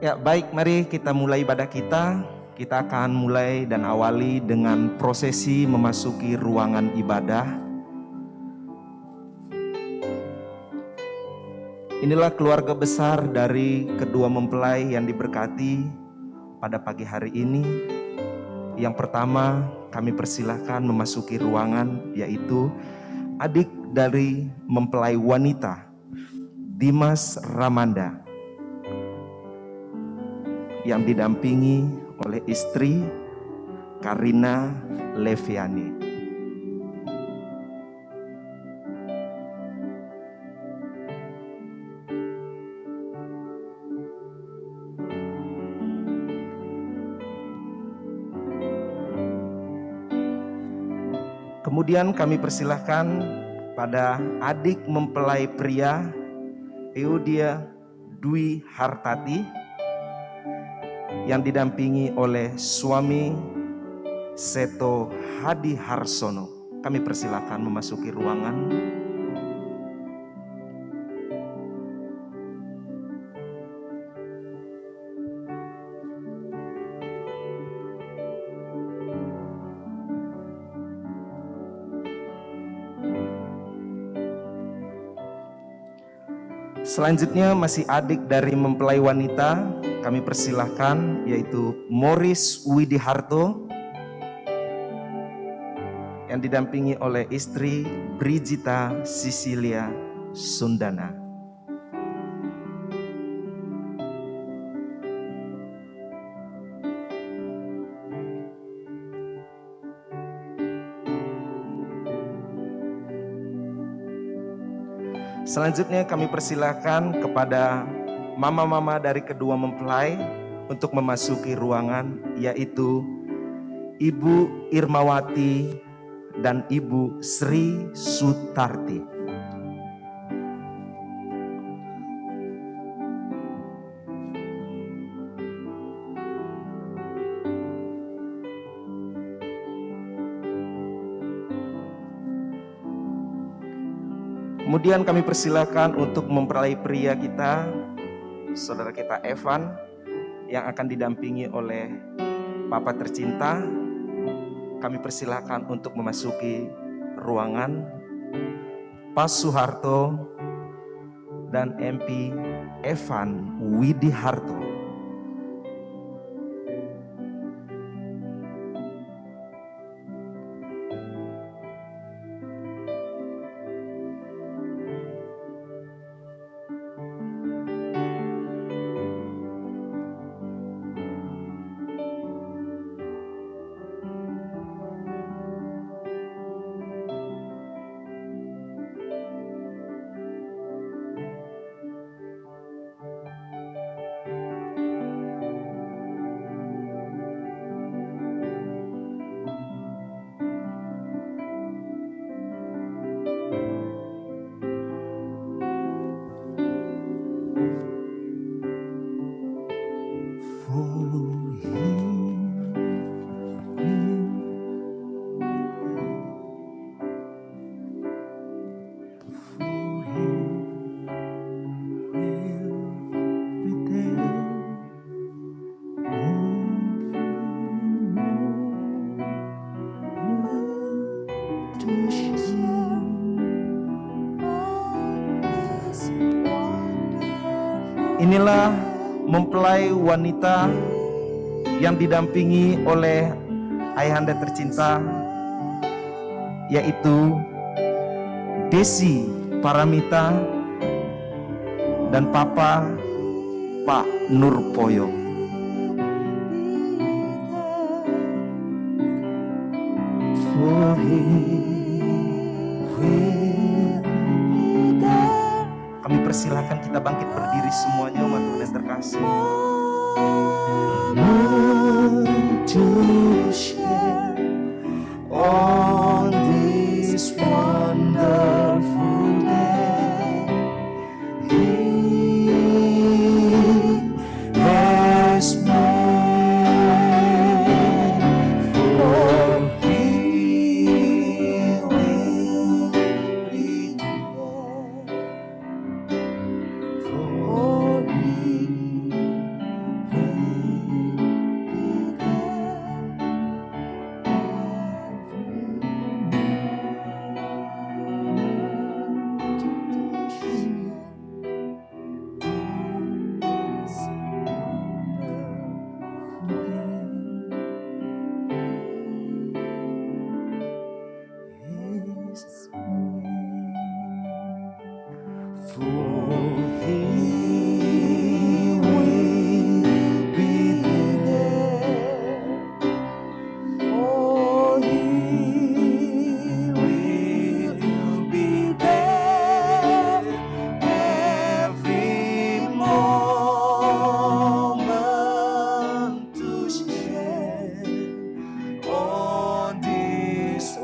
Ya, baik, mari kita mulai ibadah kita. Kita akan mulai dan awali dengan prosesi memasuki ruangan ibadah. Inilah keluarga besar dari kedua mempelai yang diberkati pada pagi hari ini. Yang pertama, kami persilahkan memasuki ruangan, yaitu adik dari mempelai wanita, Dimas Ramanda, yang didampingi oleh istri Karina Leviani. Kemudian kami persilahkan pada adik mempelai pria Eudia Dwi Hartati yang didampingi oleh suami Seto Hadi Harsono. Kami persilahkan memasuki ruangan. Selanjutnya masih adik dari mempelai wanita, kami persilahkan yaitu Morris Widiharto yang didampingi oleh istri Brigita Sisilia Sundana. Selanjutnya kami persilahkan kepada mama-mama dari kedua mempelai untuk memasuki ruangan, yaitu Ibu Irmawati dan Ibu Sri Sutarti. Kemudian kami persilakan untuk mempelai pria kita, saudara kita Evan, yang akan didampingi oleh Papa tercinta. Kami persilakan untuk memasuki ruangan. Pak Soeharto dan MP Evan Widiharto. Inilah mempelai wanita yang didampingi oleh ayahanda tercinta, yaitu Desi Paramita dan Papa Pak Nurpoyo. Kami persilakan kita bangkit berdiri semuanya, umat Tuhan yang terkasih. To share on this wonderful day, He has made, for He will be there, for He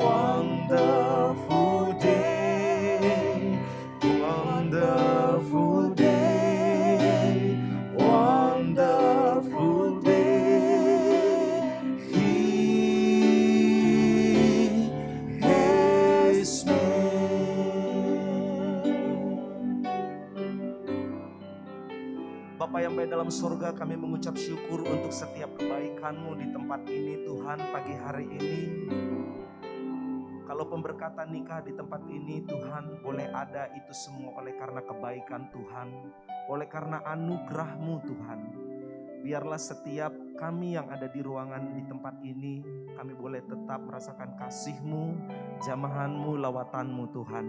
wonder Bapa yang baik dalam surga, kami mengucap syukur untuk setiap kebaikan-Mu di tempat ini Tuhan pagi hari ini. Kalau pemberkatan nikah di tempat ini Tuhan boleh ada, itu semua oleh karena kebaikan Tuhan, oleh karena anugerah-Mu Tuhan. Biarlah setiap kami yang ada di ruangan di tempat ini, kami boleh tetap merasakan kasih-Mu, jamahan-Mu, lawatan-Mu Tuhan.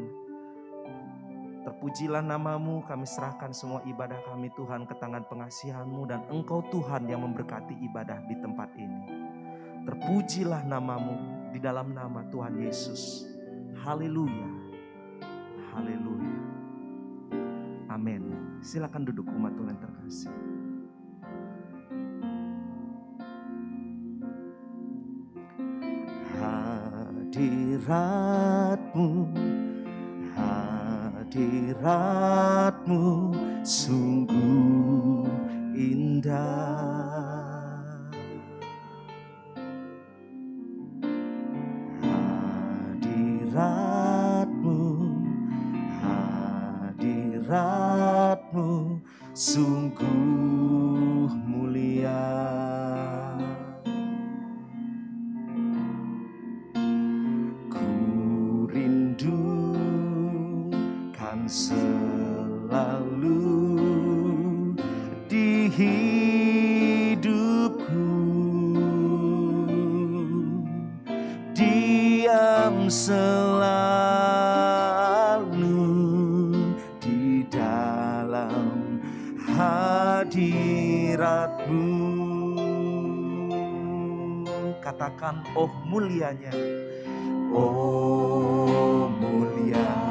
Terpujilah nama-Mu, kami serahkan semua ibadah kami Tuhan ke tangan pengasihan-Mu, dan Engkau Tuhan yang memberkati ibadah di tempat ini. Terpujilah nama-Mu di dalam nama Tuhan Yesus. Haleluya. Haleluya. Amin. Silakan duduk umat Tuhan yang terkasih. Hadirat-Mu sungguh indah. Hadirat-Mu sungguh mulia. Ku rindukan selalu di hidupku, diam selalu di dalam hadirat-Mu. Katakan, oh mulianya, oh mulianya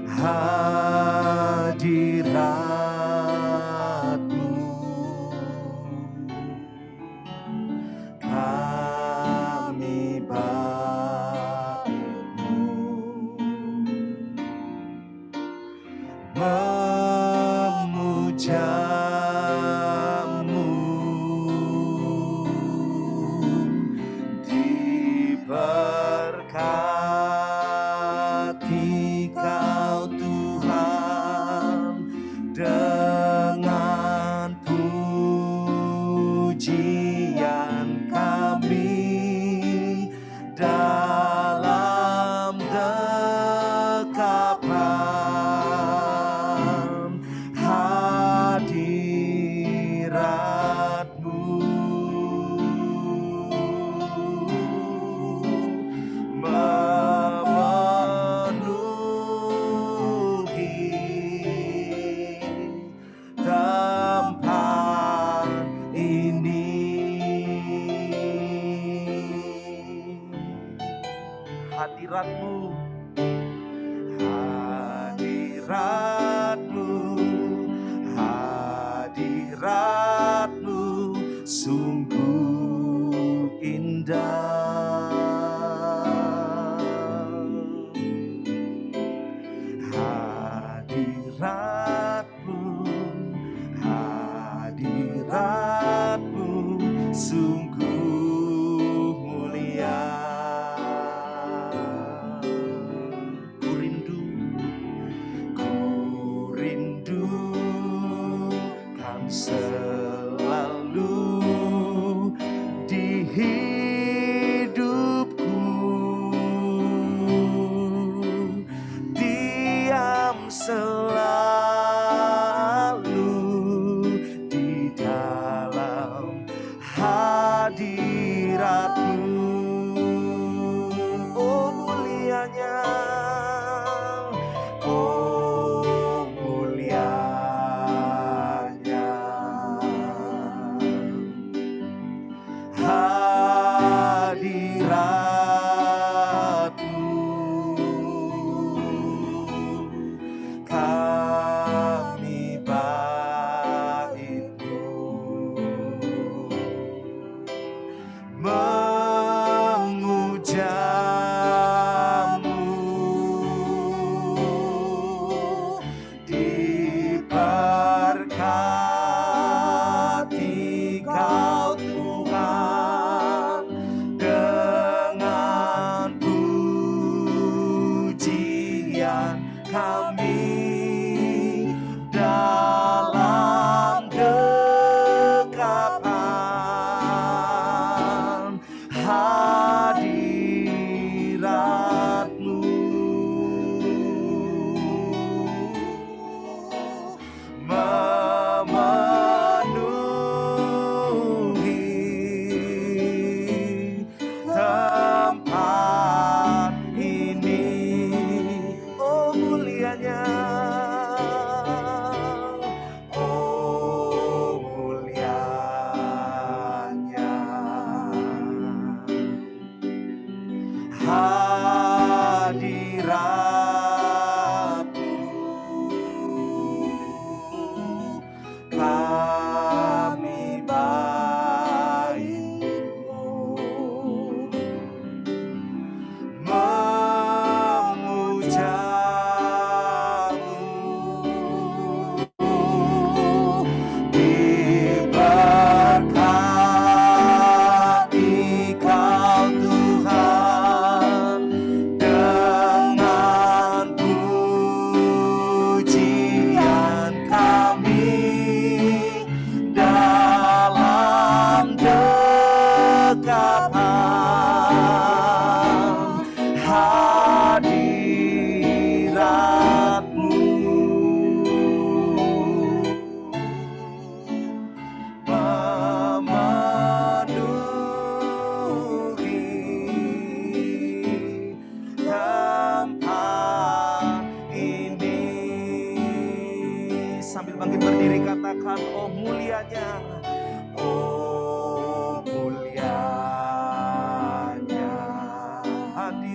hadirat-Mu. Kami bait-Mu memuja-Mu, diberkati Kau Tuhan dengan pujian kami dalam dekapan hadirat-Mu. Memenuhi tempat ini. Hadirat-Mu, hadirat-Mu, hadirat-Mu sungguh indah. Hadirat-Mu, hadirat-Mu sungguh mulia.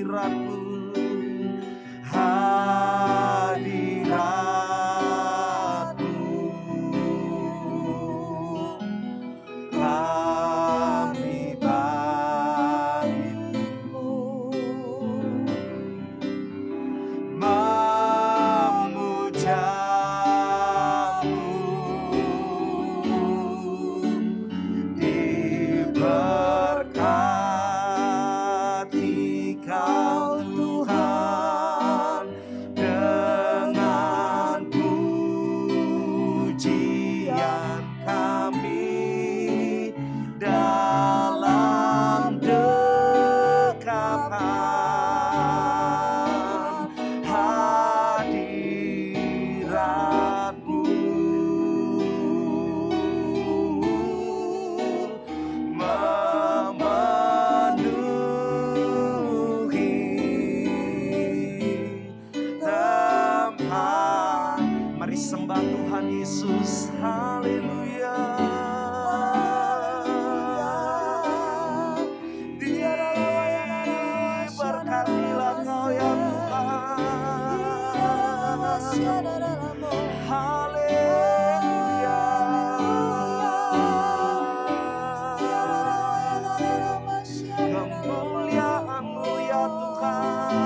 hadirat-Mu, hadirat-Mu. Kami bagimu memujamu, diberkati Kau Tuhan dengan pujian kami dalam dekapan hadirat-Mu, memenuhi tempat. Mari sembah Tuhan Yesus, haleluya. Diberkatilah Kau ya Tuhan, haleluya. Kemuliaan-Mu ya Tuhan,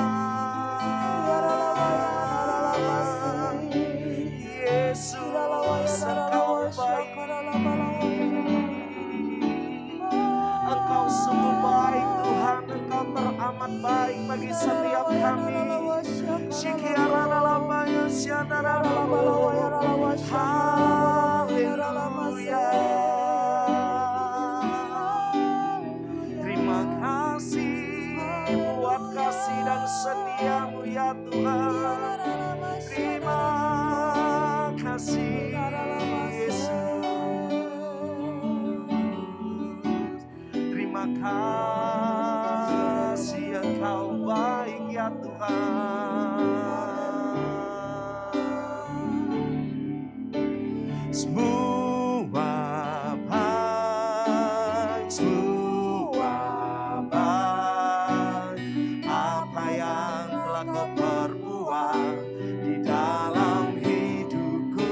Yesus Engkau baik, Engkau sungguh baik Tuhan, Engkau teramat baik bagi setiap kami. Haleluya. Terima kasih buat kasih dan setia-Mu ya Tuhan. Terima kasih Yesus. Terima kasih Engkau baik ya Tuhan. Semua baik, semua baik, apa yang telah Kau perbuat di dalam hidupku.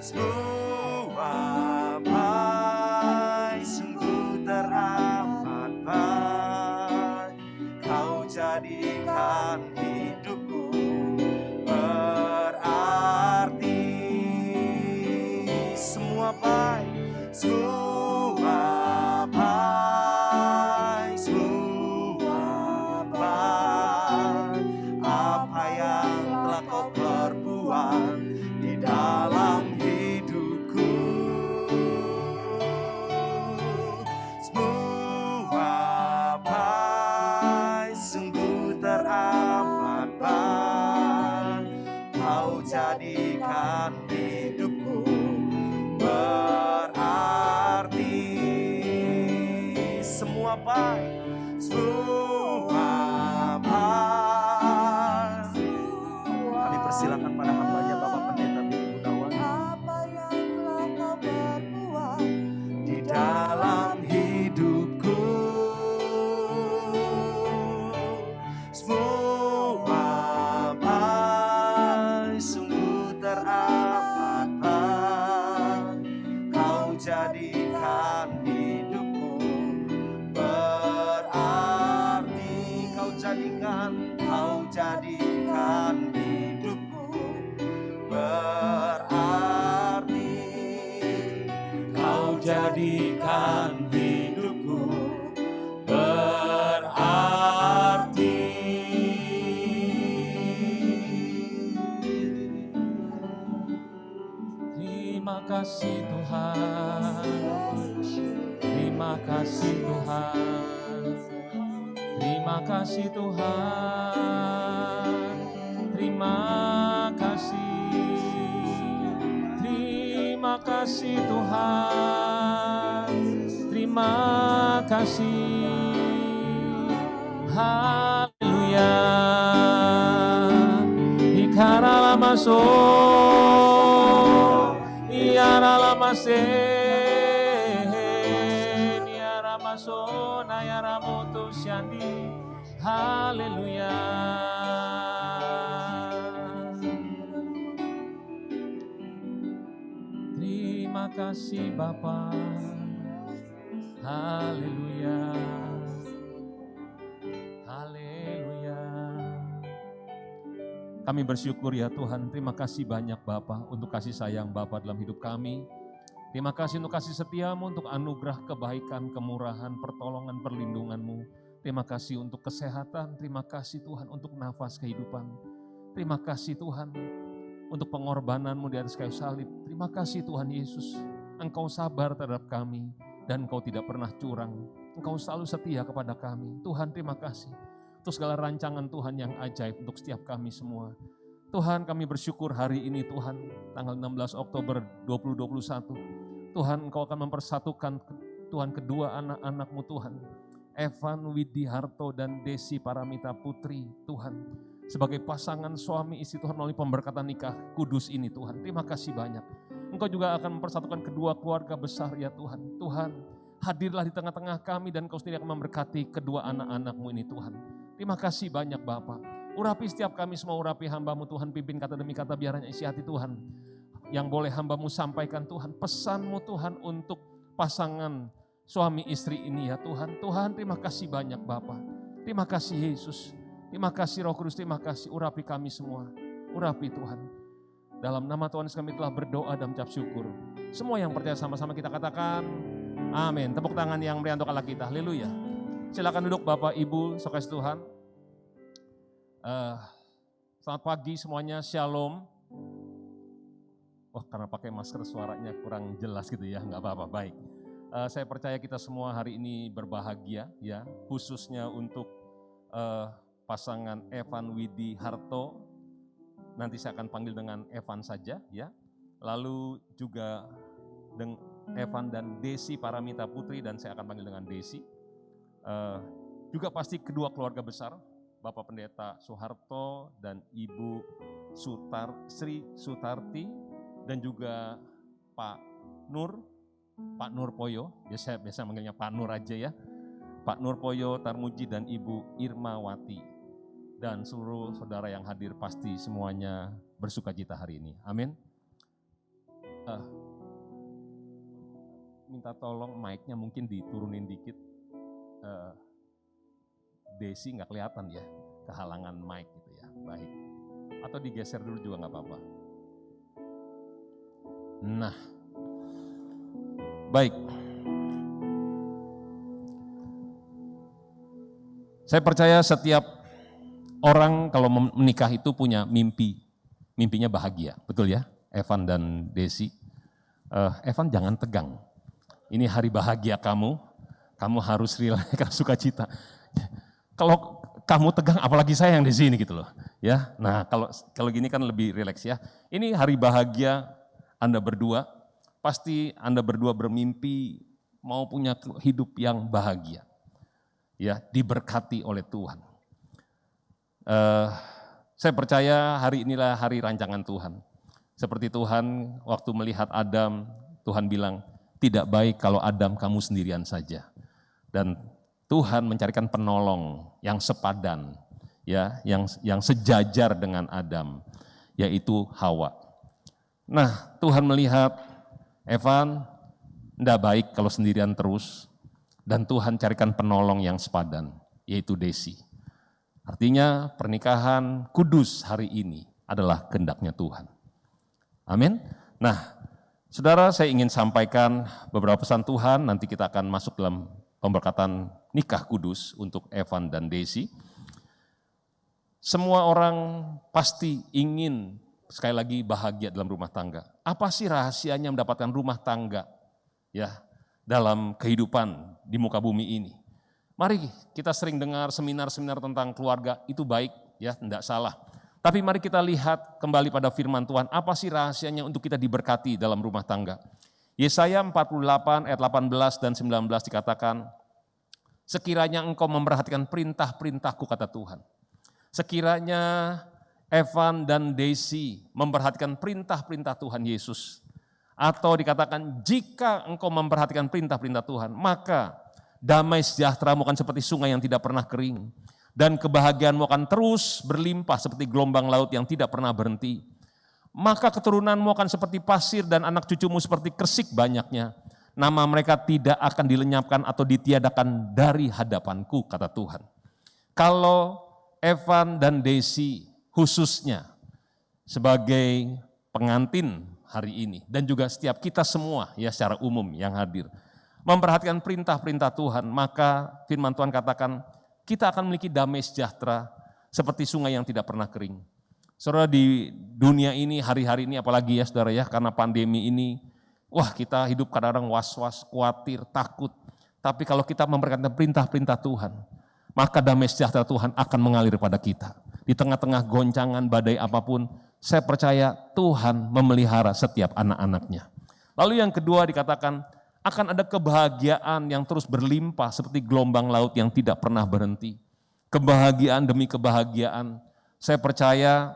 Semua baik, sungguh teramat baik, Kau jadikan hidupku berarti. Semua baik, semua baik, semua baik, apa yang telah Kau perbuat di dalam hidupku. Semua baik, sungguh teramat baik, Kau jadikan hidupku berarti. Semua baik, semua baik. Kami persilakan pada hamba-Nya Bapak Pendeta Billy Gunawan di dalam hidupku. Semua baik, sungguh teramat baik, Kau jadikan hidupku berarti. Kau jadikan hidupku berarti. Kau jadikan hidupku berarti. Terima kasih Tuhan, terima kasih Tuhan, terima kasih Tuhan, terima kasih, terima kasih Tuhan, terima kasih, haleluya. Ikara lamaso, iara lamase, niara baso nayara moto syandi. Haleluya. Terima kasih Bapa. Haleluya. Haleluya. Kami bersyukur ya Tuhan, terima kasih banyak Bapa untuk kasih sayang Bapa dalam hidup kami. Terima kasih untuk kasih setiamu, untuk anugerah kebaikan, kemurahan, pertolongan, perlindunganmu. Terima kasih untuk kesehatan, terima kasih Tuhan untuk nafas kehidupan. Terima kasih Tuhan untuk pengorbananmu di atas kayu salib. Terima kasih Tuhan Yesus, Engkau sabar terhadap kami dan Engkau tidak pernah curang. Engkau selalu setia kepada kami. Tuhan terima kasih untuk segala rancangan Tuhan yang ajaib untuk setiap kami semua. Tuhan kami bersyukur hari ini Tuhan, tanggal 16 Oktober 2021. Tuhan Engkau akan mempersatukan Tuhan kedua anak-anak-Mu Tuhan. Evan Widi Harto dan Desi Paramita Putri Tuhan. Sebagai pasangan suami istri Tuhan melalui pemberkatan nikah kudus ini Tuhan. Terima kasih banyak. Engkau juga akan mempersatukan kedua keluarga besar ya Tuhan. Tuhan hadirlah di tengah-tengah kami dan Engkau sendiri akan memberkati kedua anak-anak-Mu ini Tuhan. Terima kasih banyak Bapa. Urapi setiap kami semua, urapi hamba-Mu Tuhan, pimpin kata demi kata biarnya isi hati Tuhan. Yang boleh hamba-Mu sampaikan Tuhan, pesan-Mu Tuhan untuk pasangan suami istri ini ya Tuhan. Tuhan terima kasih banyak Bapa. Terima kasih Yesus. Terima kasih Roh Kudus, terima kasih urapi kami semua. Urapi Tuhan. Dalam nama Tuhan Yesus kami telah berdoa dan mengucap syukur. Semua yang percaya sama-sama kita katakan amin. Tepuk tangan yang meriah untuk Allah kita. Haleluya. Silakan duduk Bapak Ibu, saudara Tuhan. Selamat pagi semuanya, shalom. Wah karena pakai masker suaranya kurang jelas gitu ya, nggak apa-apa, baik. Saya percaya kita semua hari ini berbahagia ya, khususnya untuk pasangan Evan Widi Harto. Nanti saya akan panggil dengan Evan saja ya. Lalu juga Evan dan Desi Paramita Putri dan saya akan panggil dengan Desi. Juga pasti kedua keluarga besar, Bapak Pendeta Soeharto dan Ibu Sri Sutarti dan juga Pak Nur Poyo, saya biasa manggilnya Pak Nur aja ya. Pak Nur Poyo Tarmuji dan Ibu Irmawati dan seluruh saudara yang hadir pasti semuanya bersukacita hari ini. Amin. Minta tolong mic-nya mungkin diturunin dikit. Desi nggak kelihatan ya, kehalangan mic gitu ya. Baik. Atau digeser dulu juga nggak apa-apa. Nah, baik. Saya percaya setiap orang kalau menikah itu punya mimpi. Mimpinya bahagia, betul ya? Evan dan Desi. Evan jangan tegang. Ini hari bahagia kamu harus relax, sukacita. Kalau kamu tegang, apalagi saya yang di sini gitu loh. Ya, nah kalau gini kan lebih rileks ya. Ini hari bahagia Anda berdua, pasti Anda berdua bermimpi mau punya hidup yang bahagia. Ya, diberkati oleh Tuhan. Saya percaya hari inilah hari rancangan Tuhan. Seperti Tuhan waktu melihat Adam, Tuhan bilang, tidak baik kalau Adam kamu sendirian saja. Dan Tuhan mencarikan penolong yang sepadan, ya, yang sejajar dengan Adam, yaitu Hawa. Nah, Tuhan melihat Evan, tidak baik kalau sendirian terus, dan Tuhan carikan penolong yang sepadan, yaitu Desi. Artinya pernikahan kudus hari ini adalah kehendaknya Tuhan. Amin. Nah, saudara, saya ingin sampaikan beberapa pesan Tuhan, nanti kita akan masuk dalam pemberkatan nikah kudus untuk Evan dan Desi. Semua orang pasti ingin sekali lagi bahagia dalam rumah tangga. Apa sih rahasianya mendapatkan rumah tangga ya dalam kehidupan di muka bumi ini? Mari kita sering dengar seminar-seminar tentang keluarga, itu baik ya, tidak salah. Tapi mari kita lihat kembali pada firman Tuhan, apa sih rahasianya untuk kita diberkati dalam rumah tangga? Yesaya 48 ayat 18 dan 19 dikatakan, sekiranya engkau memperhatikan perintah-perintahku, kata Tuhan. Sekiranya Evan dan Desi memperhatikan perintah-perintah Tuhan Yesus. Atau dikatakan, jika engkau memperhatikan perintah-perintah Tuhan, maka Damai sejahtera-Mu akan seperti sungai yang tidak pernah kering. Dan kebahagiaan-Mu akan terus berlimpah seperti gelombang laut yang tidak pernah berhenti. Maka keturunan-Mu akan seperti pasir dan anak cucu-Mu seperti kersik banyaknya. Nama mereka tidak akan dilenyapkan atau ditiadakan dari hadapan-Ku, kata Tuhan. Kalau Evan dan Desi khususnya sebagai pengantin hari ini dan juga setiap kita semua ya secara umum yang hadir memperhatikan perintah-perintah Tuhan, maka firman Tuhan katakan kita akan memiliki damai sejahtera seperti sungai yang tidak pernah kering. Saudara, di dunia ini hari-hari ini apalagi ya saudara ya, karena pandemi ini, wah kita hidup kadang-kadang was-was, khawatir, takut. Tapi kalau kita memperhatikan perintah-perintah Tuhan, maka damai sejahtera Tuhan akan mengalir pada kita. Di tengah-tengah goncangan badai apapun, saya percaya Tuhan memelihara setiap anak-anaknya. Lalu yang kedua dikatakan, akan ada kebahagiaan yang terus berlimpah seperti gelombang laut yang tidak pernah berhenti. Kebahagiaan demi kebahagiaan. Saya percaya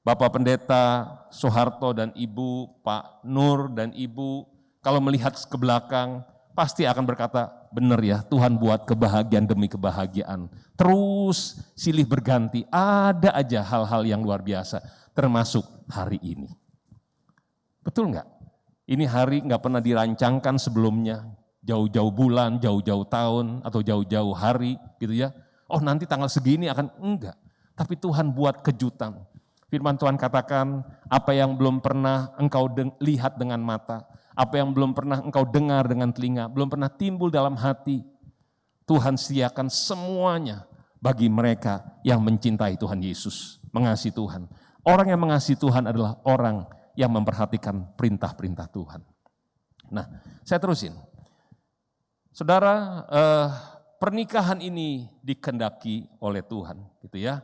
Bapak Pendeta Soeharto dan Ibu, Pak Nur dan Ibu, kalau melihat ke belakang, pasti akan berkata, benar ya, Tuhan buat kebahagiaan demi kebahagiaan. Terus silih berganti, ada aja hal-hal yang luar biasa, termasuk hari ini. Betul nggak? Ini hari nggak pernah dirancangkan sebelumnya, jauh-jauh bulan, jauh-jauh tahun, atau jauh-jauh hari, gitu ya. Oh nanti tanggal segini akan, enggak. Tapi Tuhan buat kejutan. Firman Tuhan katakan, apa yang belum pernah engkau lihat dengan mata, apa yang belum pernah engkau dengar dengan telinga, belum pernah timbul dalam hati, Tuhan sediakan semuanya bagi mereka yang mencintai Tuhan Yesus, mengasihi Tuhan. Orang yang mengasihi Tuhan adalah orang yang memperhatikan perintah-perintah Tuhan. Nah, saya terusin. Saudara, pernikahan ini dikehendaki oleh Tuhan, gitu ya.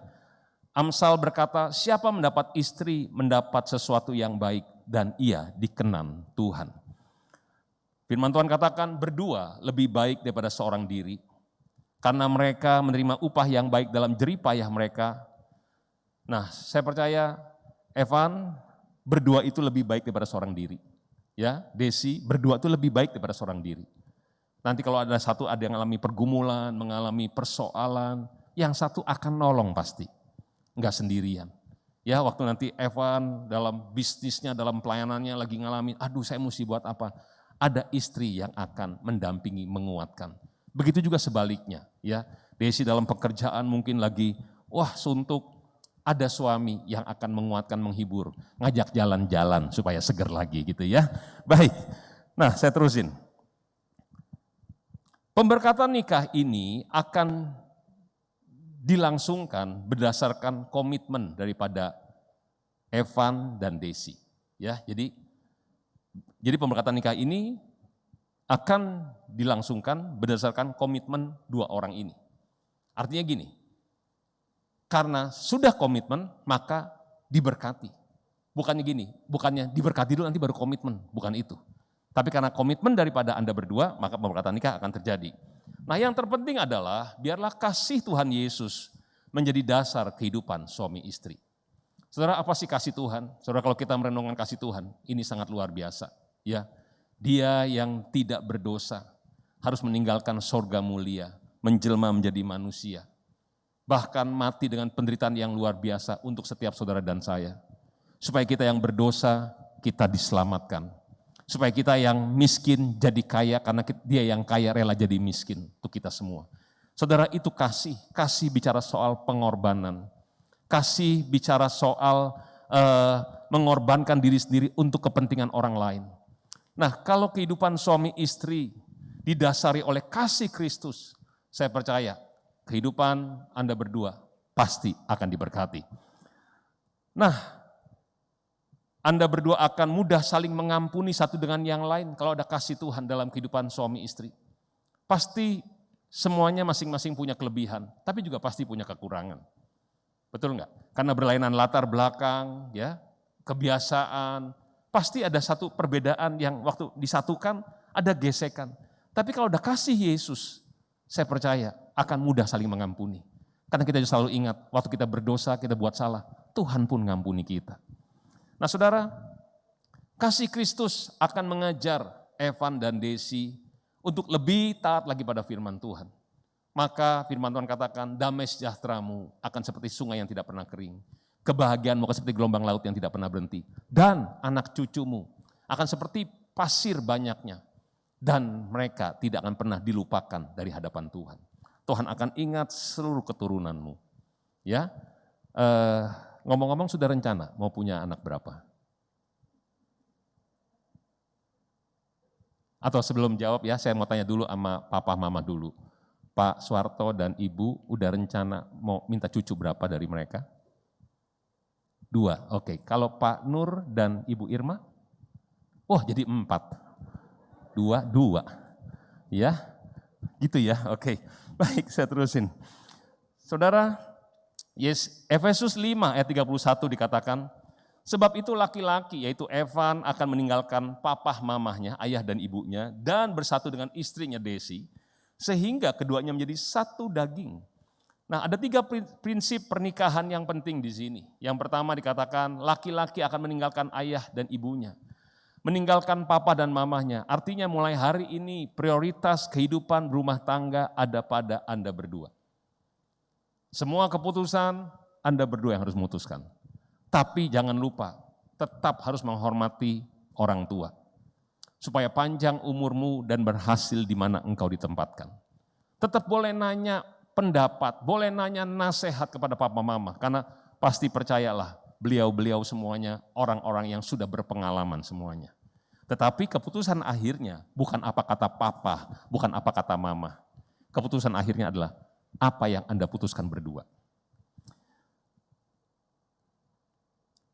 Amsal berkata, siapa mendapat istri mendapat sesuatu yang baik dan ia dikenan Tuhan. Firman Tuhan katakan berdua lebih baik daripada seorang diri. Karena mereka menerima upah yang baik dalam jeripayah mereka. Nah, saya percaya Evan berdua itu lebih baik daripada seorang diri. Ya, Desi berdua itu lebih baik daripada seorang diri. Nanti kalau ada satu ada yang mengalami pergumulan, mengalami persoalan, yang satu akan nolong pasti. Enggak sendirian. Ya, waktu nanti Evan dalam bisnisnya, dalam pelayanannya lagi ngalamin, aduh saya mesti buat apa? Ada istri yang akan mendampingi, menguatkan. Begitu juga sebaliknya, ya. Desi dalam pekerjaan mungkin lagi, wah suntuk, ada suami yang akan menguatkan, menghibur, ngajak jalan-jalan supaya seger lagi gitu ya. Baik, nah saya terusin. Pemberkatan nikah ini akan dilangsungkan berdasarkan komitmen daripada Evan dan Desi. Ya, jadi pemberkatan nikah ini akan dilangsungkan berdasarkan komitmen dua orang ini. Artinya gini, karena sudah komitmen maka diberkati. Bukannya diberkati dulu nanti baru komitmen, bukan itu. Tapi karena komitmen daripada Anda berdua, maka pemberkatan nikah akan terjadi. Nah yang terpenting adalah biarlah kasih Tuhan Yesus menjadi dasar kehidupan suami istri. Saudara, apa sih kasih Tuhan? Saudara, kalau kita merenungkan kasih Tuhan, ini sangat luar biasa. Ya, Dia yang tidak berdosa harus meninggalkan sorga mulia, menjelma menjadi manusia. Bahkan mati dengan penderitaan yang luar biasa untuk setiap saudara dan saya. Supaya kita yang berdosa, kita diselamatkan. Supaya kita yang miskin jadi kaya, karena Dia yang kaya rela jadi miskin untuk kita semua. Saudara, itu kasih bicara soal pengorbanan. Kasih bicara soal mengorbankan diri sendiri untuk kepentingan orang lain. Nah, kalau kehidupan suami istri didasari oleh kasih Kristus, saya percaya kehidupan Anda berdua pasti akan diberkati. Nah, Anda berdua akan mudah saling mengampuni satu dengan yang lain kalau ada kasih Tuhan dalam kehidupan suami istri. Pasti semuanya masing-masing punya kelebihan, tapi juga pasti punya kekurangan. Betul enggak? Karena berlainan latar belakang, ya, kebiasaan, pasti ada satu perbedaan yang waktu disatukan ada gesekan. Tapi kalau ada kasih Yesus, saya percaya akan mudah saling mengampuni. Karena kita selalu ingat, waktu kita berdosa, kita buat salah, Tuhan pun ngampuni kita. Nah saudara, kasih Kristus akan mengajar Evan dan Desi untuk lebih taat lagi pada firman Tuhan. Maka firman Tuhan katakan, damai sejahteramu akan seperti sungai yang tidak pernah kering. Kebahagiaanmu akan seperti gelombang laut yang tidak pernah berhenti. Dan anak cucumu akan seperti pasir banyaknya. Dan mereka tidak akan pernah dilupakan dari hadapan Tuhan. Tuhan akan ingat seluruh keturunanmu. Ya, ngomong-ngomong sudah rencana mau punya anak berapa? Atau sebelum jawab ya, saya mau tanya dulu sama papa mama dulu. Pak Suwarto dan Ibu udah rencana mau minta cucu berapa dari mereka? 2, oke. Kalau Pak Nur dan Ibu Irma? Wah, jadi 4. 2. Ya, gitu ya, oke. Baik, saya terusin. Saudara, Efesus 5 ayat 31 dikatakan, sebab itu laki-laki yaitu Evan akan meninggalkan papah mamahnya, ayah dan ibunya, dan bersatu dengan istrinya Desi, sehingga keduanya menjadi satu daging. Nah, ada 3 prinsip pernikahan yang penting di sini. Yang pertama dikatakan laki-laki akan meninggalkan ayah dan ibunya. Meninggalkan papa dan mamahnya. Artinya mulai hari ini prioritas kehidupan rumah tangga ada pada Anda berdua. Semua keputusan Anda berdua yang harus memutuskan. Tapi jangan lupa, tetap harus menghormati orang tua. Supaya panjang umurmu dan berhasil di mana engkau ditempatkan. Tetap boleh nanya pendapat, boleh nanya nasihat kepada papa mama, karena pasti percayalah beliau-beliau semuanya orang-orang yang sudah berpengalaman semuanya. Tetapi keputusan akhirnya bukan apa kata papa, bukan apa kata mama. Keputusan akhirnya adalah apa yang Anda putuskan berdua.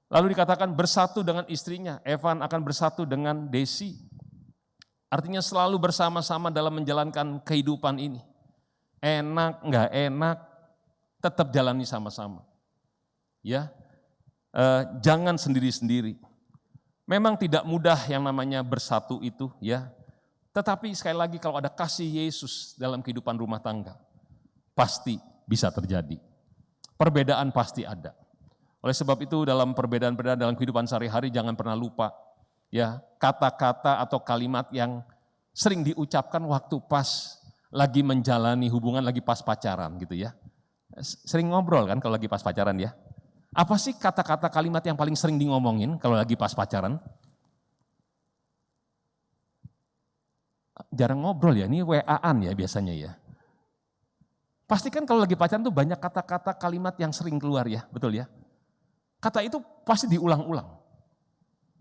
Lalu dikatakan bersatu dengan istrinya, Evan akan bersatu dengan Desi. Artinya selalu bersama-sama dalam menjalankan kehidupan ini. Enak, enggak enak, tetap jalani sama-sama. Ya, jangan sendiri-sendiri. Memang tidak mudah yang namanya bersatu itu, ya. Tetapi sekali lagi kalau ada kasih Yesus dalam kehidupan rumah tangga, pasti bisa terjadi. Perbedaan pasti ada. Oleh sebab itu dalam perbedaan-perbedaan dalam kehidupan sehari-hari jangan pernah lupa, ya, kata-kata atau kalimat yang sering diucapkan waktu pas lagi menjalani hubungan, lagi pas pacaran gitu ya. Sering ngobrol kan kalau lagi pas pacaran ya. Apa sih kata-kata kalimat yang paling sering di ngomongin kalau lagi pas pacaran? Jarang ngobrol ya, ini WA-an ya biasanya ya. Pasti kan kalau lagi pacaran tuh banyak kata-kata kalimat yang sering keluar ya, betul ya? Kata itu pasti diulang-ulang.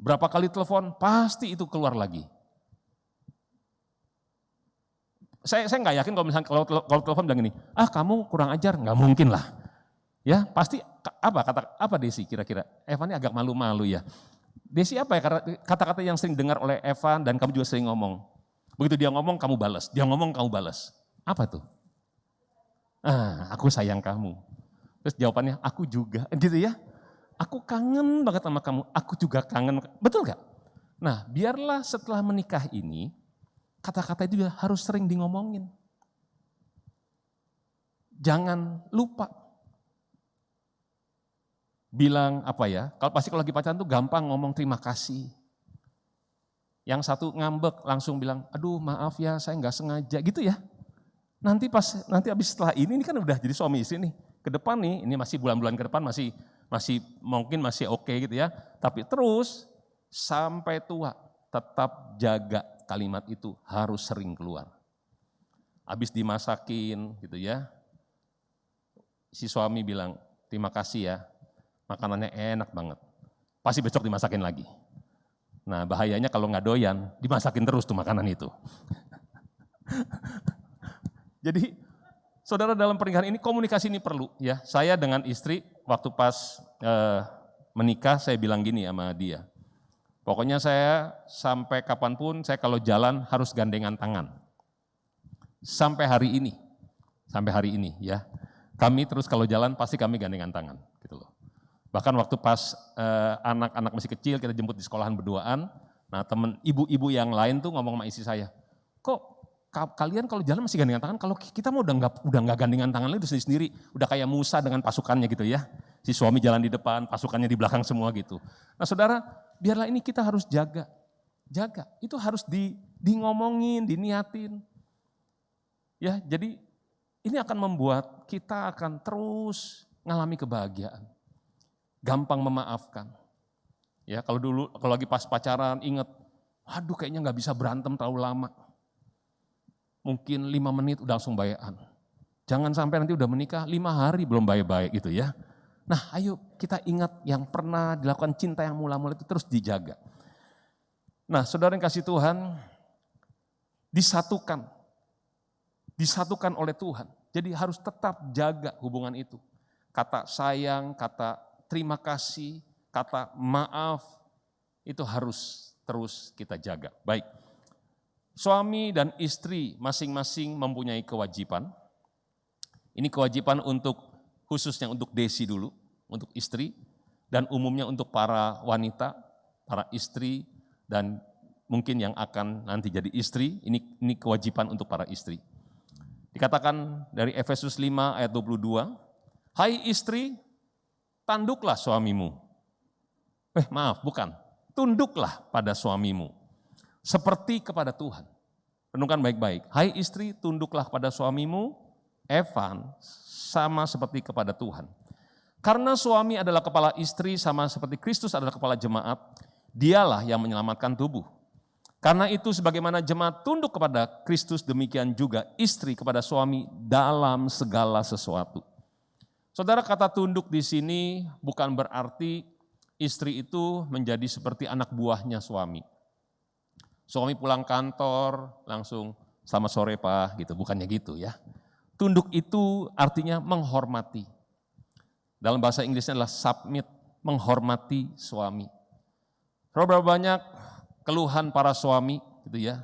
Berapa kali telepon, pasti itu keluar lagi. Saya nggak yakin kalau misalnya kalau telepon bilang gini, kamu kurang ajar, nggak mungkin lah. Ya pasti apa Desi kira-kira? Evan ini agak malu-malu ya. Desi apa ya kata-kata yang sering dengar oleh Evan dan kamu juga sering ngomong. Begitu dia ngomong kamu balas, dia ngomong kamu balas. Apa tuh? Aku sayang kamu. Terus jawabannya aku juga, gitu ya. Aku kangen banget sama kamu, aku juga kangen. Betul gak? Nah biarlah setelah menikah ini, kata-kata itu juga harus sering di ngomongin. Jangan lupa. Bilang apa ya, pasti kalau lagi pacaran tuh gampang ngomong terima kasih. Yang satu ngambek langsung bilang, aduh maaf ya saya nggak sengaja gitu ya. Nanti habis setelah ini kan udah jadi suami istri nih. Ke depan nih, ini masih bulan-bulan ke depan mungkin masih oke gitu ya. Tapi terus sampai tua tetap jaga kalimat itu harus sering keluar. Habis dimasakin gitu ya. Si suami bilang, terima kasih ya. Makanannya enak banget. Pasti besok dimasakin lagi. Nah bahayanya kalau nggak doyan, dimasakin terus tuh makanan itu. Jadi saudara dalam pernikahan ini komunikasi ini perlu ya. Saya dengan istri waktu pas menikah saya bilang gini sama dia. Pokoknya saya sampai kapanpun saya kalau jalan harus gandengan tangan. Sampai hari ini ya. Kami terus kalau jalan pasti kami gandengan tangan gitu loh. Bahkan waktu pas anak-anak masih kecil kita jemput di sekolahan berduaan, nah temen ibu-ibu yang lain tuh ngomong sama istri saya, kok kalian kalau jalan masih gandengan tangan, kalau kita mau udah nggak gandengan tangan lagi sendiri, udah kayak Musa dengan pasukannya gitu ya. Si suami jalan di depan, pasukannya di belakang semua gitu. Nah saudara, biarlah ini kita harus jaga. Itu harus di ngomongin, diniatin. Ya, jadi ini akan membuat kita akan terus mengalami kebahagiaan. Gampang memaafkan. Ya, kalau lagi pas pacaran ingat, aduh kayaknya nggak bisa berantem terlalu lama. Mungkin 5 menit udah langsung baik-an. Jangan sampai nanti udah menikah 5 hari belum baik-baik gitu ya. Nah ayo kita ingat yang pernah dilakukan cinta yang mula-mula itu terus dijaga. Nah saudara yang kasih Tuhan, disatukan oleh Tuhan. Jadi harus tetap jaga hubungan itu. Kata sayang, kata terima kasih, kata maaf, itu harus terus kita jaga. Baik, suami dan istri masing-masing mempunyai kewajiban. Ini kewajiban khususnya untuk Desi dulu, untuk istri, dan umumnya untuk para wanita, para istri, dan mungkin yang akan nanti jadi istri, ini kewajiban untuk para istri. Dikatakan dari Efesus 5 ayat 22, hai istri, tanduklah suamimu. Tunduklah pada suamimu, seperti kepada Tuhan. Renungkan baik-baik, hai istri, tunduklah pada suamimu, Evan, sama seperti kepada Tuhan. Karena suami adalah kepala istri sama seperti Kristus adalah kepala jemaat, dialah yang menyelamatkan tubuh. Karena itu sebagaimana jemaat tunduk kepada Kristus, demikian juga istri kepada suami dalam segala sesuatu. Saudara, kata tunduk di sini bukan berarti istri itu menjadi seperti anak buahnya suami. Suami pulang kantor langsung selamat sore Pak, gitu, bukannya gitu ya. Tunduk itu artinya menghormati. Dalam bahasa Inggrisnya adalah submit, menghormati suami. Berapa banyak keluhan para suami gitu ya.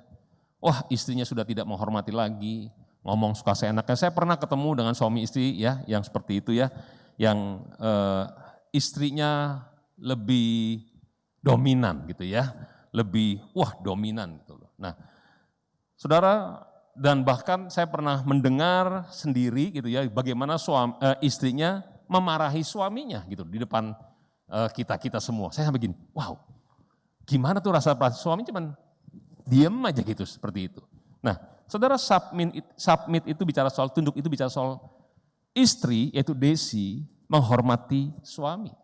Wah, istrinya sudah tidak menghormati lagi, ngomong suka seenaknya. Saya pernah ketemu dengan suami istri ya yang seperti itu ya, yang istrinya lebih dominan gitu ya. Lebih dominan gitu loh. Nah, saudara, dan bahkan saya pernah mendengar sendiri gitu ya bagaimana istrinya memarahi suaminya gitu di depan kita semua. Saya sampai gini, wow, gimana tuh rasa suami cuman diem aja gitu seperti itu. Nah, saudara, submit itu bicara soal tunduk, itu bicara soal istri yaitu Desi menghormati suami.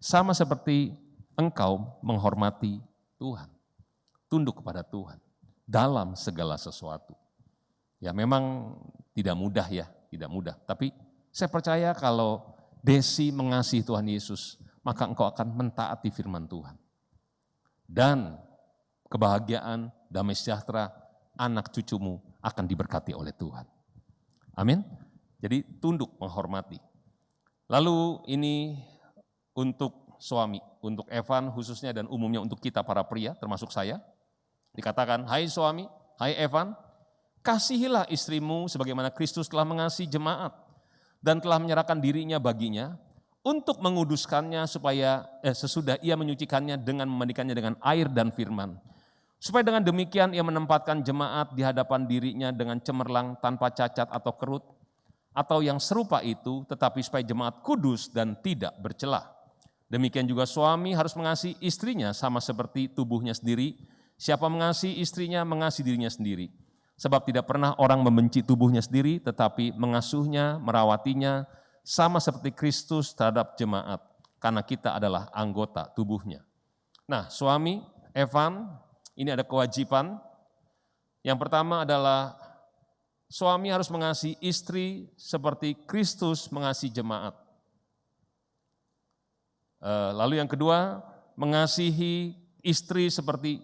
Sama seperti engkau menghormati Tuhan. Tunduk kepada Tuhan dalam segala sesuatu. Ya memang tidak mudah ya, tidak mudah. Tapi saya percaya kalau Desi mengasihi Tuhan Yesus, maka engkau akan mentaati firman Tuhan. Dan kebahagiaan, damai sejahtera, anak cucumu akan diberkati oleh Tuhan. Amin. Jadi tunduk menghormati. Lalu ini untuk suami, untuk Evan khususnya dan umumnya untuk kita para pria, termasuk saya. Dikatakan, hai suami, hai Evan, kasihilah istrimu sebagaimana Kristus telah mengasihi jemaat dan telah menyerahkan dirinya baginya untuk menguduskannya supaya sesudah ia menyucikannya dengan memandikannya dengan air dan firman. Supaya dengan demikian ia menempatkan jemaat di hadapan dirinya dengan cemerlang tanpa cacat atau kerut atau yang serupa itu, tetapi supaya jemaat kudus dan tidak bercelah. Demikian juga suami harus mengasihi istrinya sama seperti tubuhnya sendiri. Siapa mengasihi istrinya mengasihi dirinya sendiri. Sebab tidak pernah orang membenci tubuhnya sendiri, tetapi mengasuhnya, merawatinya, sama seperti Kristus terhadap jemaat, karena kita adalah anggota tubuhnya. Nah, suami, Evan, ini ada kewajiban. Yang pertama adalah suami harus mengasihi istri seperti Kristus mengasihi jemaat. Lalu yang kedua, mengasihi istri seperti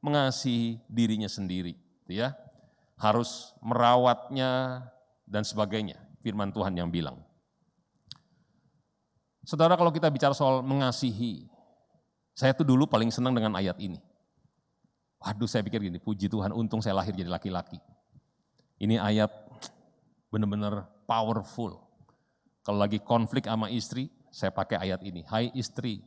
mengasihi dirinya sendiri, ya. Harus merawatnya dan sebagainya, firman Tuhan yang bilang. Saudara, kalau kita bicara soal mengasihi, saya tuh dulu paling senang dengan ayat ini. Waduh, saya pikir gini, puji Tuhan, untung saya lahir jadi laki-laki. Ini ayat benar-benar powerful. Kalau lagi konflik sama istri, saya pakai ayat ini. Hai istri,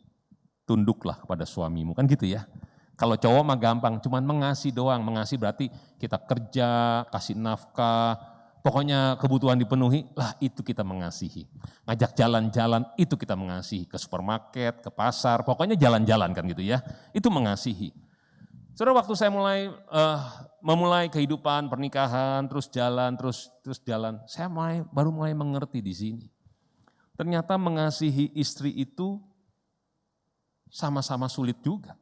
tunduklah kepada suamimu. Kan gitu ya. Kalau cowok mah gampang, cuman mengasihi doang. Mengasihi berarti kita kerja, kasih nafkah, pokoknya kebutuhan dipenuhi, lah itu kita mengasihi. Ngajak jalan-jalan, itu kita mengasihi. Ke supermarket, ke pasar, pokoknya jalan-jalan kan gitu ya. Itu mengasihi. Saudara, waktu saya memulai kehidupan pernikahan, terus jalan, saya baru mulai mengerti di sini. Ternyata mengasihi istri itu sama-sama sulit juga.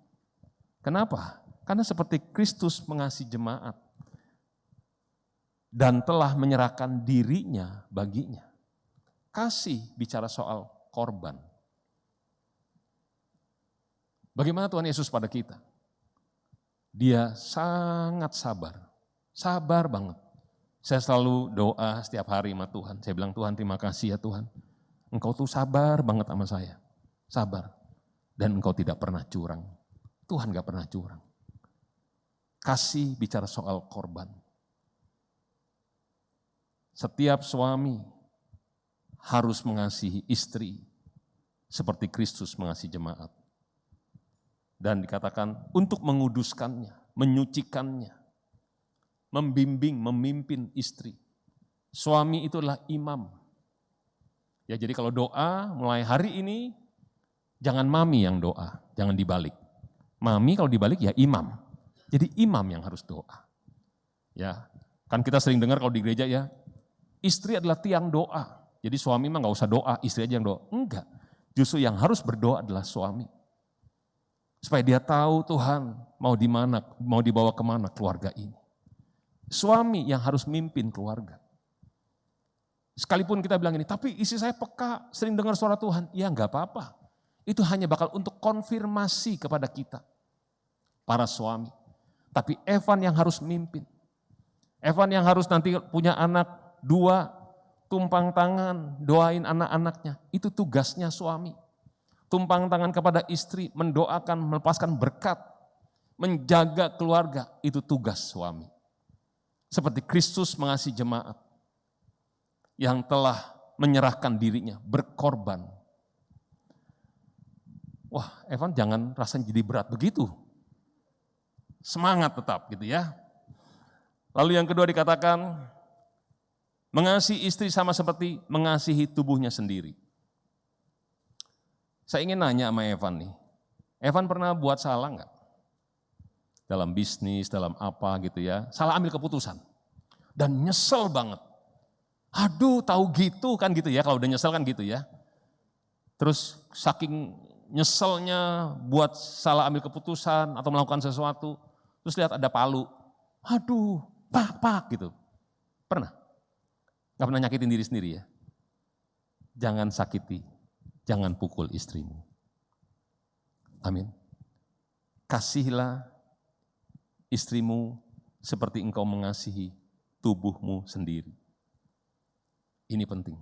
Kenapa? Karena seperti Kristus mengasihi jemaat dan telah menyerahkan dirinya baginya. Kasih bicara soal korban. Bagaimana Tuhan Yesus pada kita? Dia sangat sabar banget. Saya selalu doa setiap hari sama Tuhan. Saya bilang, Tuhan terima kasih ya Tuhan. Engkau tuh sabar banget sama saya. Sabar. Dan engkau tidak pernah curang. Tuhan gak pernah curang. Kasih bicara soal korban. Setiap suami harus mengasihi istri seperti Kristus mengasihi jemaat. Dan dikatakan untuk menguduskannya, menyucikannya, membimbing, memimpin istri. Suami itu adalah imam. Ya, jadi kalau doa mulai hari ini, jangan mami yang doa, jangan dibalik. Mami kalau dibalik ya imam. Jadi imam yang harus doa. Ya, kan kita sering dengar kalau di gereja ya, istri adalah tiang doa. Jadi suami mah nggak usah doa, istri aja yang doa. Enggak, justru yang harus berdoa adalah suami. Supaya dia tahu Tuhan mau di mana, mau dibawa kemana keluarga ini. Suami yang harus mimpin keluarga. Sekalipun kita bilang ini, tapi istri saya peka, sering dengar suara Tuhan. Ya enggak apa-apa. Itu hanya bakal untuk konfirmasi kepada kita, para suami. Tapi Evan yang harus mimpin. Evan yang harus nanti punya anak 2, tumpang tangan, doain anak-anaknya. Itu tugasnya suami. Tumpang tangan kepada istri, mendoakan, melepaskan berkat, menjaga keluarga, itu tugas suami. Seperti Kristus mengasihi jemaat yang telah menyerahkan dirinya, berkorban. Wah, Evan jangan rasanya jadi berat begitu. Semangat tetap gitu ya. Lalu yang kedua dikatakan, mengasihi istri sama seperti mengasihi tubuhnya sendiri. Saya ingin nanya sama Evan nih, Evan pernah buat salah enggak? Dalam bisnis, dalam apa gitu ya, salah ambil keputusan. Dan nyesel banget. Aduh tahu gitu kan gitu ya, kalau udah nyesel kan gitu ya. Terus saking nyeselnya buat salah ambil keputusan atau melakukan sesuatu, terus lihat ada palu, aduh pak gitu. Pernah? Gak pernah nyakitin diri sendiri ya? Jangan sakiti. Jangan pukul istrimu. Amin. Kasihilah istrimu seperti engkau mengasihi tubuhmu sendiri. Ini penting.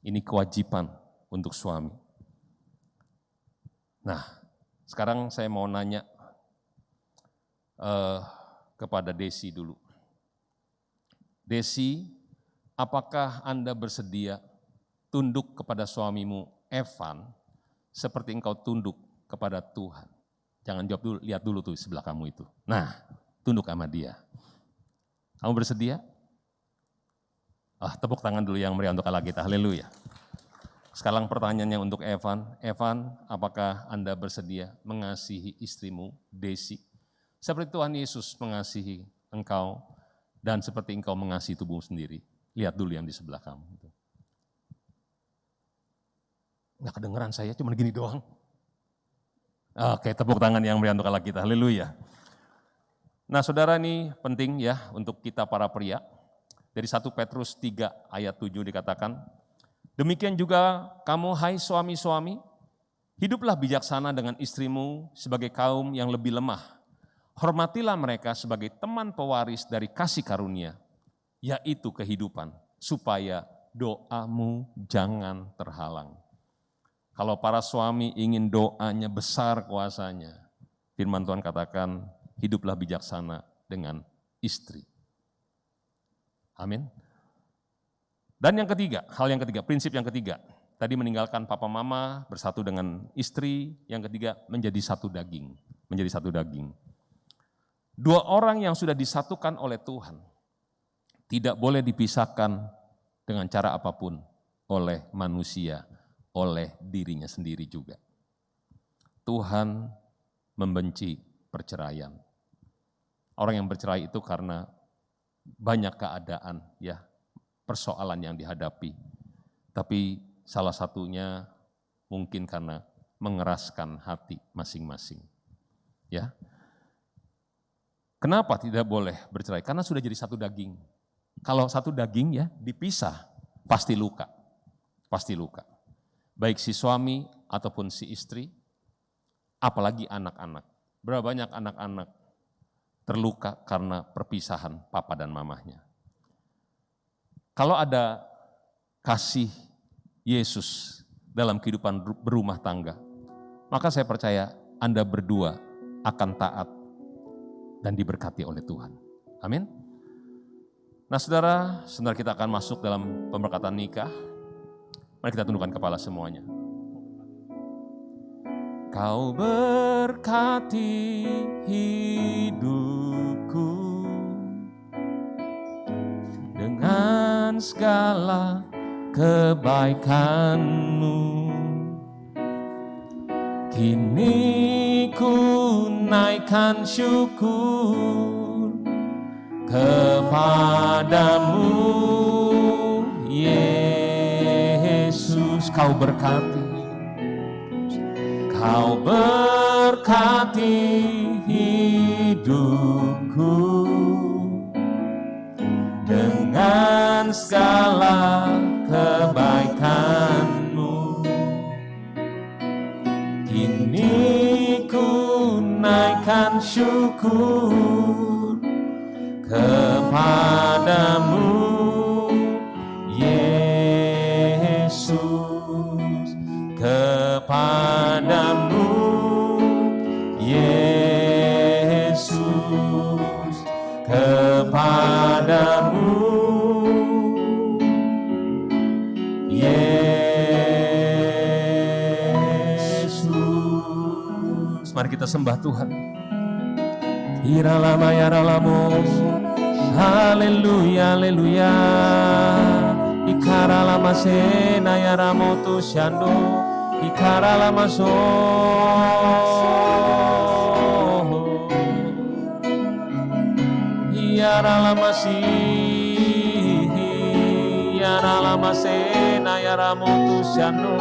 Ini kewajiban untuk suami. Nah, sekarang saya mau nanya kepada Desi dulu. Desi, apakah Anda bersedia tunduk kepada suamimu Evan seperti engkau tunduk kepada Tuhan? Jangan jawab dulu, lihat dulu tuh sebelah kamu itu. Nah, tunduk sama dia. Kamu bersedia? Tepuk tangan dulu yang meriah untuk Allah kita. Haleluya. Sekarang pertanyaannya untuk Evan. Evan, apakah Anda bersedia mengasihi istrimu, Desi, seperti Tuhan Yesus mengasihi engkau dan seperti engkau mengasihi tubuhmu sendiri? Lihat dulu yang di sebelah kamu. Nggak kedengeran saya, cuma gini doang. Oke, tepuk tangan yang meriah untuk Allah kita. Haleluya. Nah saudara, ini penting ya untuk kita para pria. Dari 1 Petrus 3 ayat 7 dikatakan, demikian juga kamu hai suami-suami, hiduplah bijaksana dengan istrimu sebagai kaum yang lebih lemah. Hormatilah mereka sebagai teman pewaris dari kasih karunia, yaitu kehidupan, supaya doamu jangan terhalang. Kalau para suami ingin doanya besar kuasanya, firman Tuhan katakan, hiduplah bijaksana dengan istri. Amin. Dan yang ketiga, prinsip yang ketiga, tadi meninggalkan papa mama, bersatu dengan istri, yang ketiga menjadi satu daging. Dua orang yang sudah disatukan oleh Tuhan, tidak boleh dipisahkan dengan cara apapun oleh manusia, oleh dirinya sendiri juga. Tuhan membenci perceraian. Orang yang bercerai itu karena banyak keadaan, ya, persoalan yang dihadapi. Tapi salah satunya mungkin karena mengeraskan hati masing-masing. Ya. Kenapa tidak boleh bercerai? Karena sudah jadi satu daging. Kalau satu daging ya dipisah, pasti luka. Pasti luka. Baik si suami ataupun si istri, apalagi anak-anak. Berapa banyak anak-anak terluka karena perpisahan papa dan mamahnya. Kalau ada kasih Yesus dalam kehidupan berumah tangga, maka saya percaya Anda berdua akan taat dan diberkati oleh Tuhan. Amin. Nah saudara kita akan masuk dalam pemberkatan nikah. Mari kita tundukkan kepala semuanya. Kau berkati hidupku dengan segala kebaikan-Mu. Kini ku naikkan syukur kepadamu, Yesus. Kau berkati hidupku dengan segala kebaikan-Mu. Kini ku naikkan syukur kepadamu, Yesus. Kepadamu, Yesus. Kepadamu, Yesus. Mari kita sembah Tuhan. Iralama yaralamo, haleluya, haleluya. Ikaralama sena yaramoto shando, ikaralama so. Yaralama si, yaralama sena yaramoto shando,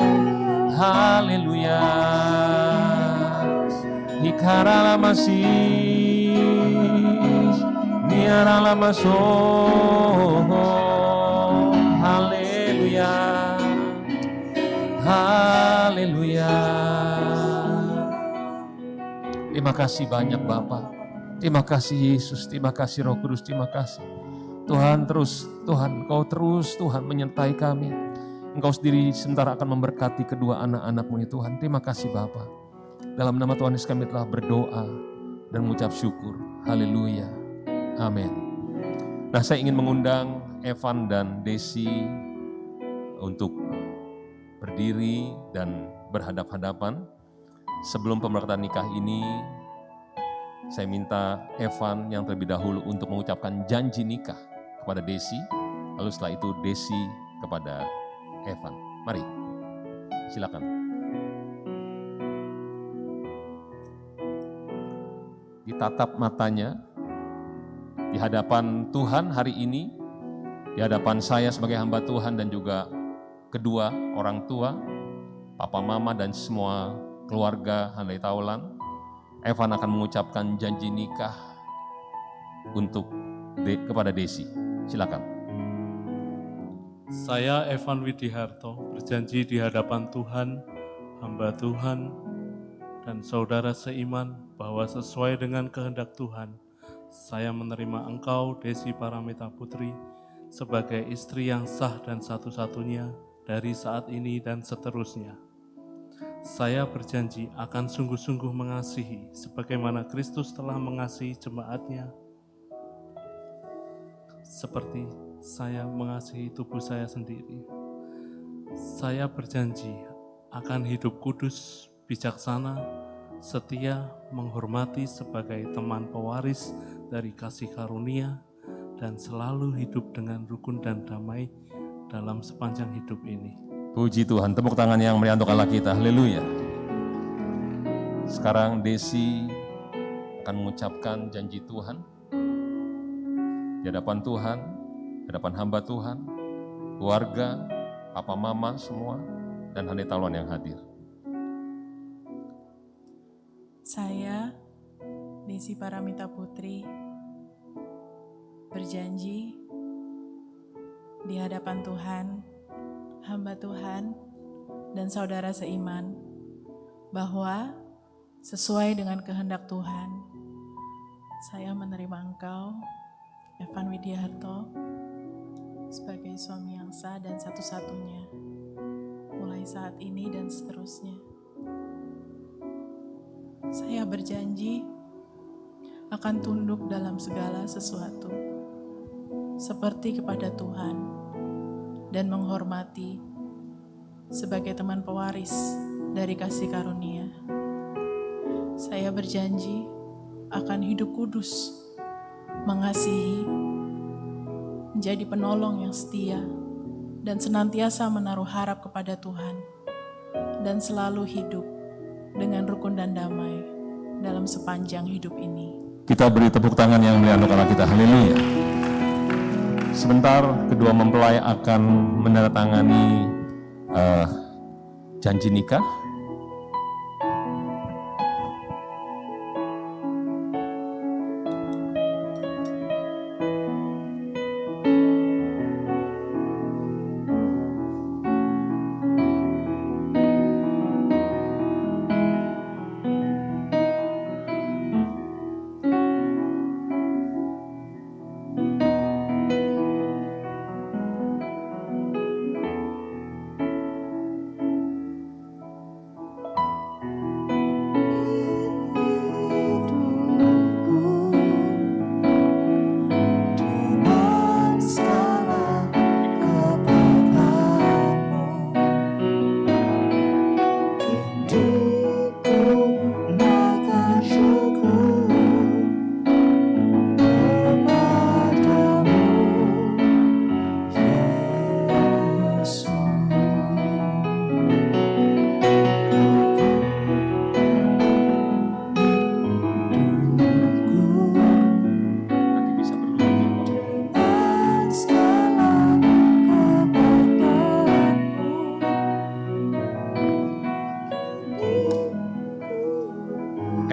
haleluya. Ikaralama si, niaralama so. Haleluya, haleluya. Terima kasih banyak Bapa. Terima kasih Yesus, terima kasih Roh Kudus, terima kasih. Tuhan Engkau terus Tuhan menyertai kami. Engkau sendiri sebentar akan memberkati kedua anak-anak-Mu ya Tuhan. Terima kasih Bapa. Dalam nama Tuhan Yesus kami telah berdoa dan mengucap syukur. Haleluya, amin. Nah saya ingin mengundang Evan dan Desi untuk berdiri dan berhadap-hadapan. Sebelum pemberkatan nikah ini, saya minta Evan yang terlebih dahulu untuk mengucapkan janji nikah kepada Desi, lalu setelah itu Desi kepada Evan. Mari, silakan. Ditatap matanya di hadapan Tuhan hari ini, di hadapan saya sebagai hamba Tuhan dan juga kedua orang tua, papa mama dan semua keluarga Handai Taulan. Evan akan mengucapkan janji nikah kepada Desi. Silakan. Saya Evan Widiharto berjanji di hadapan Tuhan, hamba Tuhan, dan saudara seiman bahwa sesuai dengan kehendak Tuhan, saya menerima engkau, Desi Paramita Putri, sebagai istri yang sah dan satu-satunya dari saat ini dan seterusnya. Saya berjanji akan sungguh-sungguh mengasihi sebagaimana Kristus telah mengasihi jemaatnya, seperti saya mengasihi tubuh saya sendiri. Saya berjanji akan hidup kudus, bijaksana, setia, menghormati sebagai teman pewaris dari kasih karunia, dan selalu hidup dengan rukun dan damai dalam sepanjang hidup ini. Puji Tuhan, tepuk tangan yang meriah untuk Allah kita, haleluya. Sekarang Desi akan mengucapkan janji Tuhan di hadapan Tuhan, di hadapan hamba Tuhan, keluarga, papa mama semua, dan handetalon yang hadir. Saya, Desi Paramita Putri, berjanji di hadapan Tuhan, hamba Tuhan, dan saudara seiman, bahwa sesuai dengan kehendak Tuhan, saya menerima Engkau, Evan Widiharto, sebagai suami yang sah dan satu-satunya, mulai saat ini dan seterusnya. Saya berjanji akan tunduk dalam segala sesuatu, seperti kepada Tuhan, dan menghormati sebagai teman pewaris dari kasih karunia. Saya berjanji akan hidup kudus, mengasihi, menjadi penolong yang setia, dan senantiasa menaruh harap kepada Tuhan, dan selalu hidup dengan rukun dan damai dalam sepanjang hidup ini. Kita beri tepuk tangan yang mulia untuk Allah kita. Haleluya. Sebentar kedua mempelai akan menandatangani janji nikah.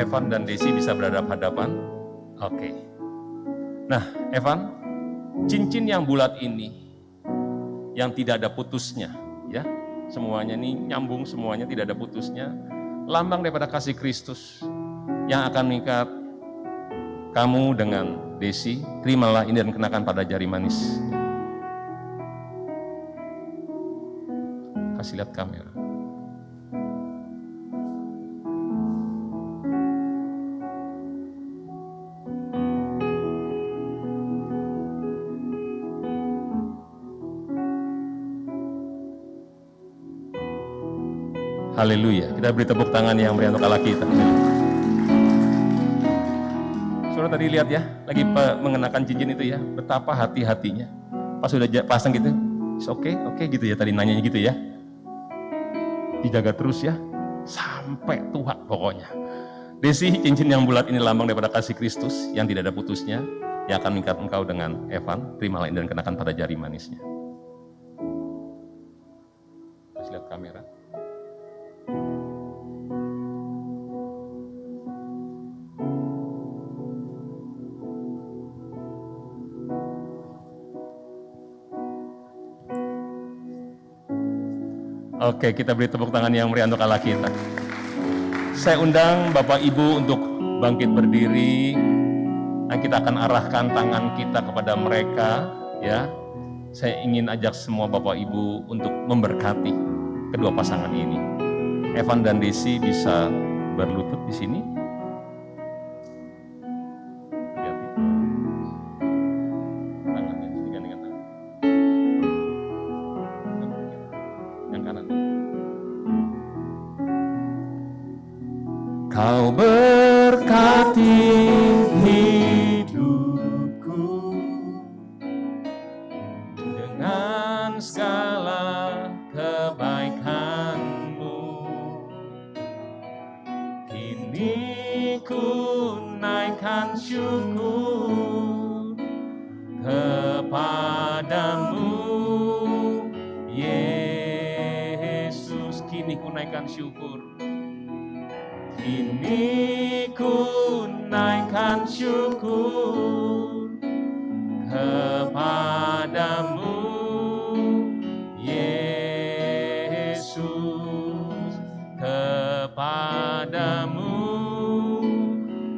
Evan dan Desi bisa berhadapan-hadapan. Oke. Nah, Evan, cincin yang bulat ini, yang tidak ada putusnya, ya, semuanya ini nyambung, semuanya tidak ada putusnya, lambang daripada kasih Kristus yang akan mengikat kamu dengan Desi. Terimalah ini dan kenakan pada jari manis. Kasih lihat kamera. Haleluya. Kita beri tepuk tangan yang meriah untuk Allah kita. Saudara tadi lihat ya, lagi mengenakan cincin itu ya, betapa hati-hatinya. Pas sudah pasang gitu, oke gitu ya, tadi nanyanya gitu ya. Dijaga terus ya, sampai tua pokoknya. Desi, cincin yang bulat ini lambang daripada kasih Kristus yang tidak ada putusnya, yang akan mengikat engkau dengan Evan. Terimalah ini dan kenakan pada jari manisnya. Kasih lihat kamera. Oke, kita beri tepuk tangan yang meriah untuk Allah kita. Saya undang Bapak Ibu untuk bangkit berdiri, dan kita akan arahkan tangan kita kepada mereka, ya. Saya ingin ajak semua Bapak Ibu untuk memberkati kedua pasangan ini. Evan dan Desi bisa berlutut di sini. Kau berkati hidupku dengan segala kebaikan-Mu. Kini ku naik syukur kepadamu, Yesus. Kini ku naikkan syukur, kini ku naikkan syukur kepadamu, Yesus, kepadamu,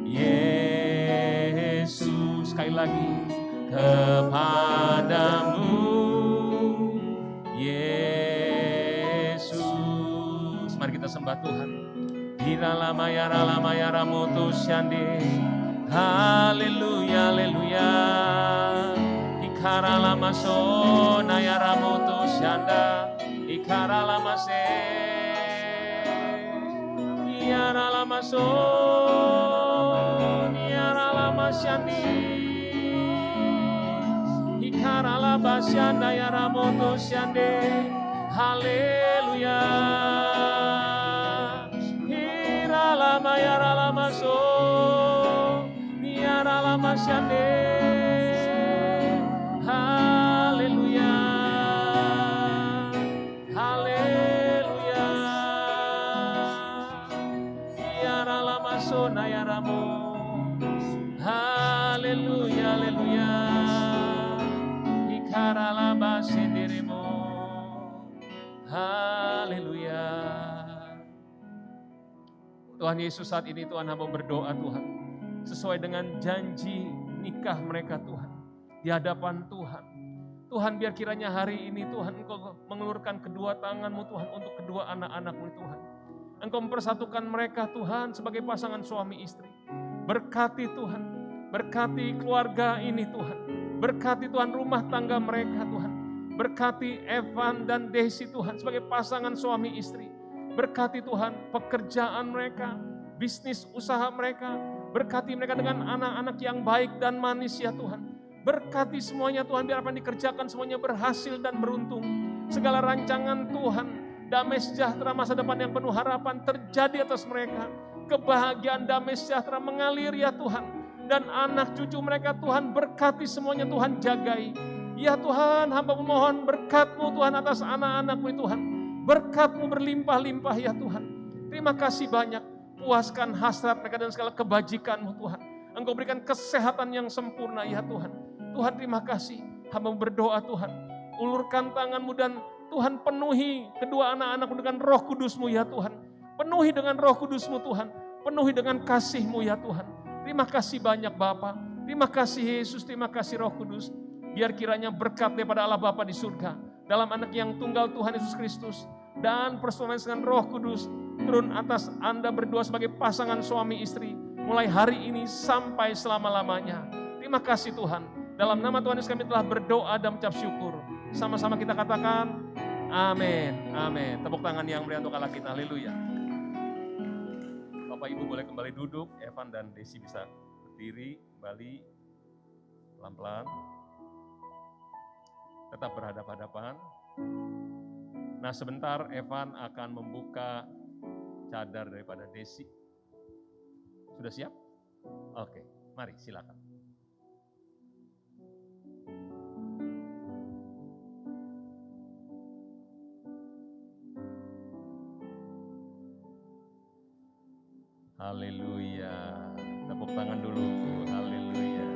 Yesus. Sekali lagi, kepadamu, Yesus. Mari kita sembah Tuhan. Hiralamayara ramutus syande. Haleluya, haleluya. Ikaralamaso nayara mutus syanda. Ikaralamase. Iyaralamaso niyaralamasyandi. Ikaralabasyanda yara mutus syande. Haleluya. Hiralamayara lamaso. Niyaralamasyande. Haleluya. Haleluya. Niyaralamaso nayaramu. Haleluya, haleluya. Ikaralabasi dirimu. Haleluya. Tuhan Yesus, saat ini Tuhan hamba berdoa Tuhan, sesuai dengan janji nikah mereka Tuhan, di hadapan Tuhan. Tuhan, biar kiranya hari ini Tuhan Engkau mengelurkan kedua tangan-Mu Tuhan untuk kedua anak-anak-Mu Tuhan. Engkau mempersatukan mereka Tuhan sebagai pasangan suami istri. Berkati Tuhan, berkati keluarga ini Tuhan. Berkati Tuhan rumah tangga mereka Tuhan. Berkati Evan dan Desi Tuhan sebagai pasangan suami istri. Berkati Tuhan pekerjaan mereka, bisnis usaha mereka. Berkati mereka dengan anak-anak yang baik dan manis ya Tuhan. Berkati semuanya Tuhan, biar apa yang dikerjakan semuanya berhasil dan beruntung. Segala rancangan Tuhan, damai sejahtera masa depan yang penuh harapan terjadi atas mereka. Kebahagiaan damai sejahtera mengalir ya Tuhan. Dan anak cucu mereka Tuhan berkati semuanya Tuhan, jagai. Ya Tuhan, hamba memohon berkat-Mu Tuhan atas anak-anak-Mu Tuhan. Berkat-Mu berlimpah-limpah ya Tuhan. Terima kasih banyak. Puaskan hasrat mereka dan segala kebajikan-Mu Tuhan. Engkau berikan kesehatan yang sempurna ya Tuhan. Tuhan terima kasih. Hamba berdoa Tuhan. Ulurkan tangan-Mu dan Tuhan penuhi kedua anak-anak-Mu dengan Roh Kudus-Mu ya Tuhan. Penuhi dengan Roh Kudus-Mu Tuhan. Penuhi dengan kasih-Mu ya Tuhan. Terima kasih banyak Bapa. Terima kasih Yesus. Terima kasih Roh Kudus. Biar kiranya berkat daripada Allah Bapa di surga. Dalam anak yang tunggal Tuhan Yesus Kristus. Dan persekutuan dengan Roh Kudus. Turun atas Anda berdua sebagai pasangan suami istri. Mulai hari ini sampai selama-lamanya. Terima kasih Tuhan. Dalam nama Tuhan Yesus kami telah berdoa dan mengucap syukur. Sama-sama kita katakan, amin, amin. Tepuk tangan yang meriah untuk Allah kita, haleluya. Bapak Ibu boleh kembali duduk, Evan dan Desi bisa berdiri kembali, pelan-pelan. Tetap berhadapan-hadapan. Nah sebentar Evan akan membuka cadar daripada Desi. Sudah siap? Oke, mari silakan. Haleluya. Tepuk tangan dulu. Haleluya.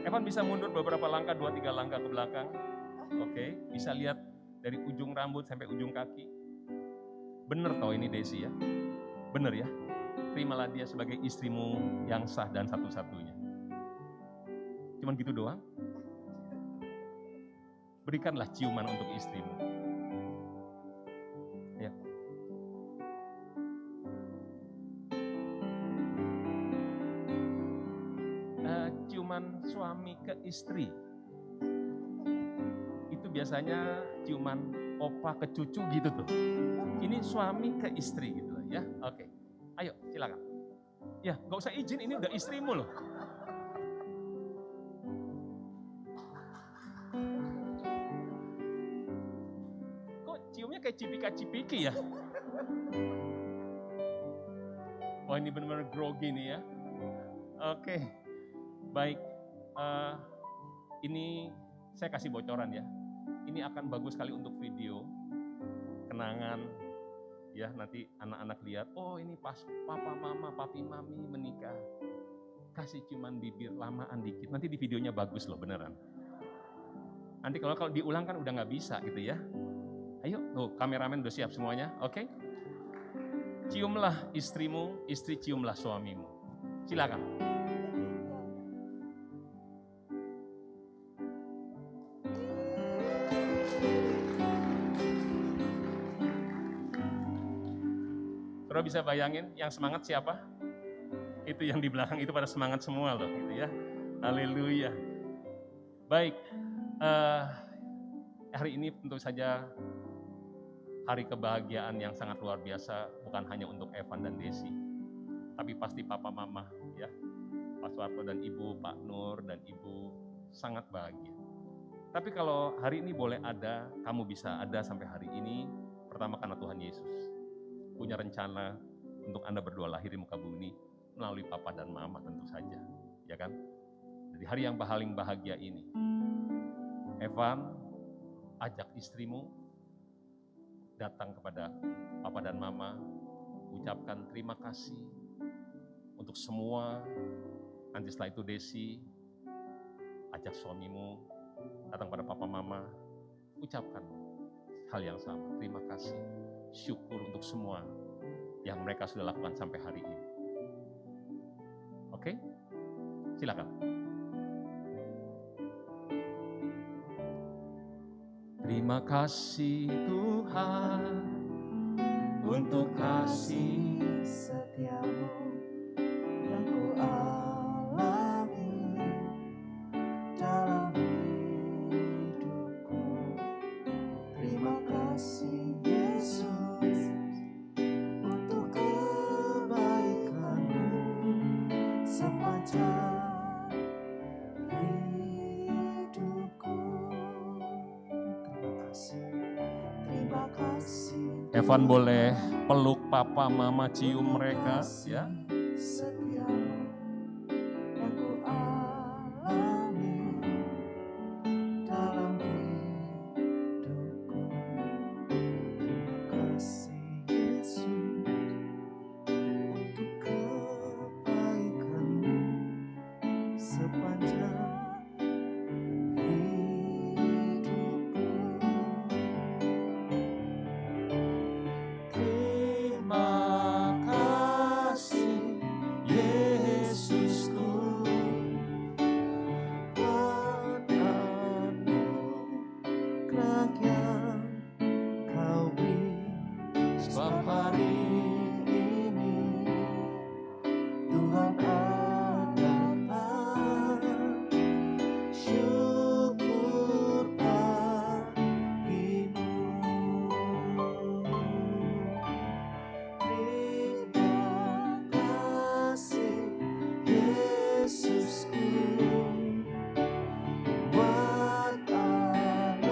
Evan bisa mundur beberapa langkah, 2-3 langkah ke belakang. Oke, bisa lihat dari ujung rambut sampai ujung kaki. Bener toh ini Desi ya? Bener ya? Terimalah dia sebagai istrimu yang sah dan satu-satunya. Cuman gitu doang? Berikanlah ciuman untuk istrimu. Ya. Ciuman suami ke istri. Itu biasanya ciuman opa ke cucu gitu tuh. Ini suami ke istri gitu ya. Oke. Ayo, silakan. Ya, gak usah izin, ini udah istrimu loh. Kok ciumnya kayak cipika-cipiki ya? Wah ini benar-benar grogi nih ya. Oke, baik. Ini saya kasih bocoran ya. Ini akan bagus sekali untuk video kenangan ya, nanti anak-anak lihat, oh ini pas papa mama, papi mami menikah. Kasih cuman bibir lamaan dikit. Nanti di videonya bagus loh beneran. Nanti kalau diulang kan udah nggak bisa gitu ya. Ayo, tuh kameramen udah siap semuanya, oke? Ciumlah istrimu, istri ciumlah suamimu. Silakan. Saudara bisa bayangin yang semangat siapa? Itu yang di belakang itu pada semangat semua loh, gitu ya. Haleluya. Baik, hari ini tentu saja hari kebahagiaan yang sangat luar biasa, bukan hanya untuk Evan dan Desi, tapi pasti papa mama ya, Pak Suwarto dan Ibu, Pak Nur dan Ibu sangat bahagia. Tapi kalau hari ini boleh ada, kamu bisa ada sampai hari ini, pertama karena Tuhan Yesus punya rencana untuk Anda berdua lahir di muka bumi melalui papa dan mama tentu saja, ya kan? Di hari yang paling bahagia ini, Evan, ajak istrimu datang kepada papa dan mama, ucapkan terima kasih untuk semua. Nanti setelah itu Desi, ajak suamimu datang pada papa mama, ucapkan hal yang sama, terima kasih, syukur untuk semua yang mereka sudah lakukan sampai hari ini. Oke? Silakan. Terima kasih Tuhan untuk kasih setiamu yang ku alami dalam hidupku. Terima kasih Yesus untuk kebaikanmu sepanjang hidupku. Terima kasih. Evan boleh peluk papa mama, cium mereka ya. Setiamu yang ku alami dalam hidupku. Terima kasih Yesus untuk kebaikanmu sepanjang hidupku. Terima kasih Yesusku buat anugerah yang kau beri. Sebab hari ini Tuhan adalah syukur bagimu. Terima kasih Yesusku buat anugerah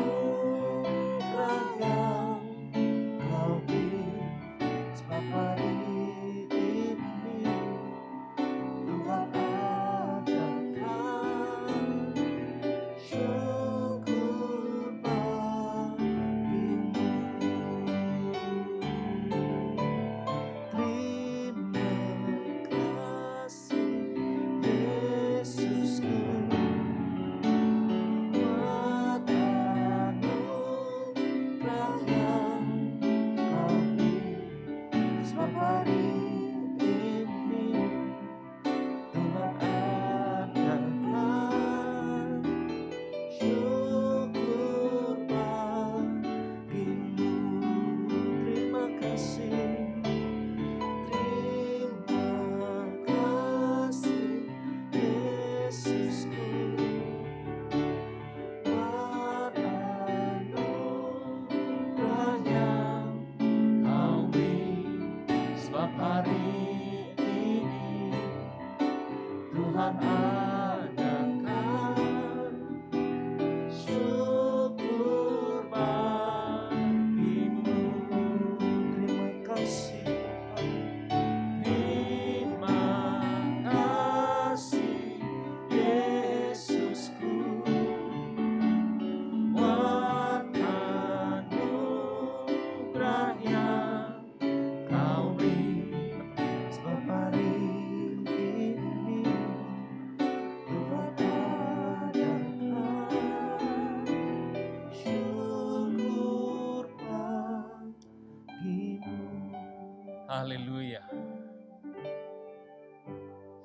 Haleluya.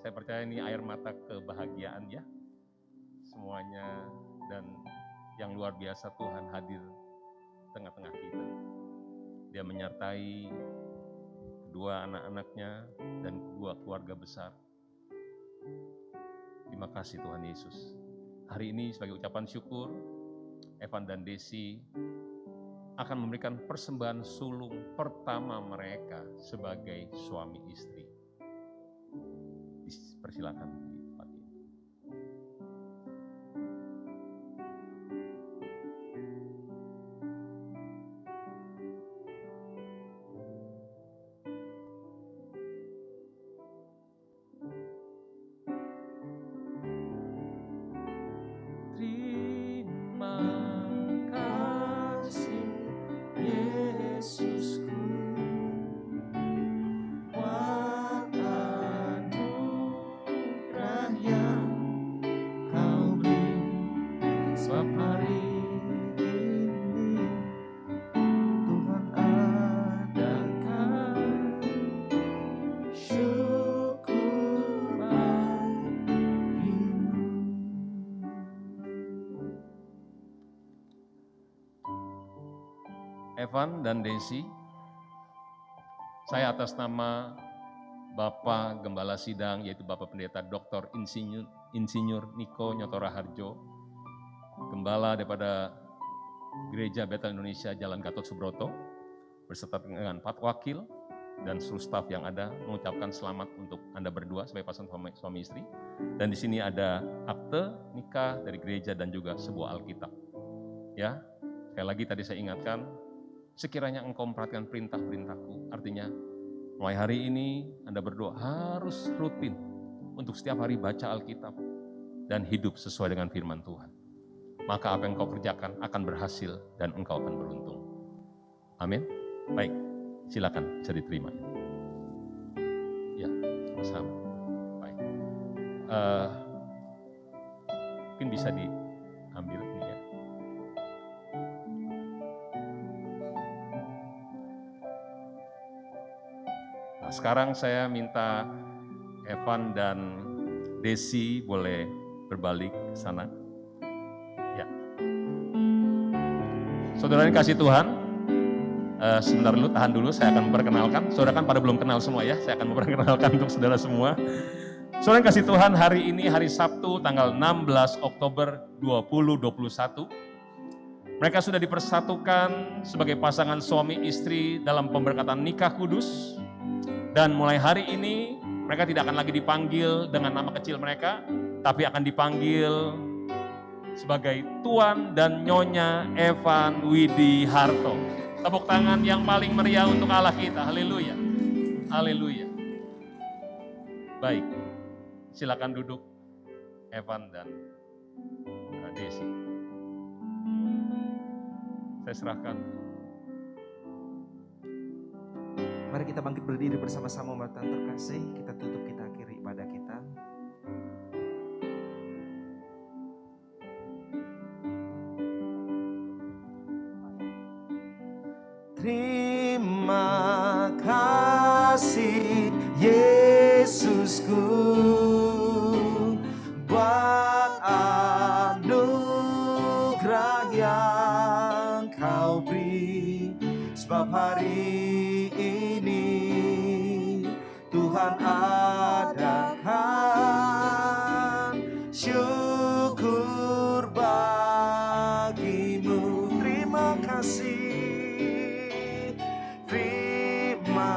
Saya percaya ini air mata kebahagiaan ya. Semuanya dan yang luar biasa Tuhan hadir tengah-tengah kita. Dia menyertai kedua anak-anaknya dan kedua keluarga besar. Terima kasih Tuhan Yesus. Hari ini sebagai ucapan syukur, Evan dan Desi akan memberikan persembahan sulung pertama mereka sebagai suami istri. Persilakan di tempat ini. Terima kasih Yesusku, buat anugerah yang Kau beri. Sebab hari ini Tuhan adakan syukur bagimu. Evan dan Desi, saya atas nama Bapak Gembala Sidang, yaitu Bapak Pendeta Dr. Insinyur Niko Nyotora Harjo, Gembala daripada Gereja Betel Indonesia Jalan Gatot Subroto, berserta dengan 4 wakil dan seluruh staf yang ada, mengucapkan selamat untuk Anda berdua sebagai pasangan suami istri. Dan di sini ada akte nikah dari gereja dan juga sebuah Alkitab. Ya, sekali lagi tadi saya ingatkan, sekiranya engkau memperhatikan perintah-perintahku, artinya mulai hari ini Anda berdua harus rutin untuk setiap hari baca Alkitab dan hidup sesuai dengan firman Tuhan. Maka apa yang engkau kerjakan akan berhasil dan engkau akan beruntung. Amin. Baik, silakan bisa diterima. Ya, sama-sama. Baik. Mungkin bisa diambil ini ya. Nah, sekarang saya minta Evan dan Desi boleh berbalik ke sana. Ya. Saudara yang kasih Tuhan, sebentar dulu, tahan dulu, saya akan memperkenalkan. Saudara kan pada belum kenal semua ya, saya akan memperkenalkan untuk saudara semua. Saudara yang kasih Tuhan, hari ini hari Sabtu tanggal 16 Oktober 2021. Mereka sudah dipersatukan sebagai pasangan suami istri dalam pemberkatan nikah kudus. Dan mulai hari ini mereka tidak akan lagi dipanggil dengan nama kecil mereka, tapi akan dipanggil sebagai Tuan dan Nyonya Evan Widi Harto. Tepuk tangan yang paling meriah untuk Allah kita. Haleluya. Haleluya. Baik, silakan duduk Evan dan Desi. Saya serahkan. Mari kita bangkit berdiri bersama-sama umat Tuhan terkasih. Kita tutup, kita akhiri ibadah kita. Terima kasih Yesusku, buat anugerah yang Kau beri. Sebab hari Tuhan adakan syukur bagimu. Terima kasih, terima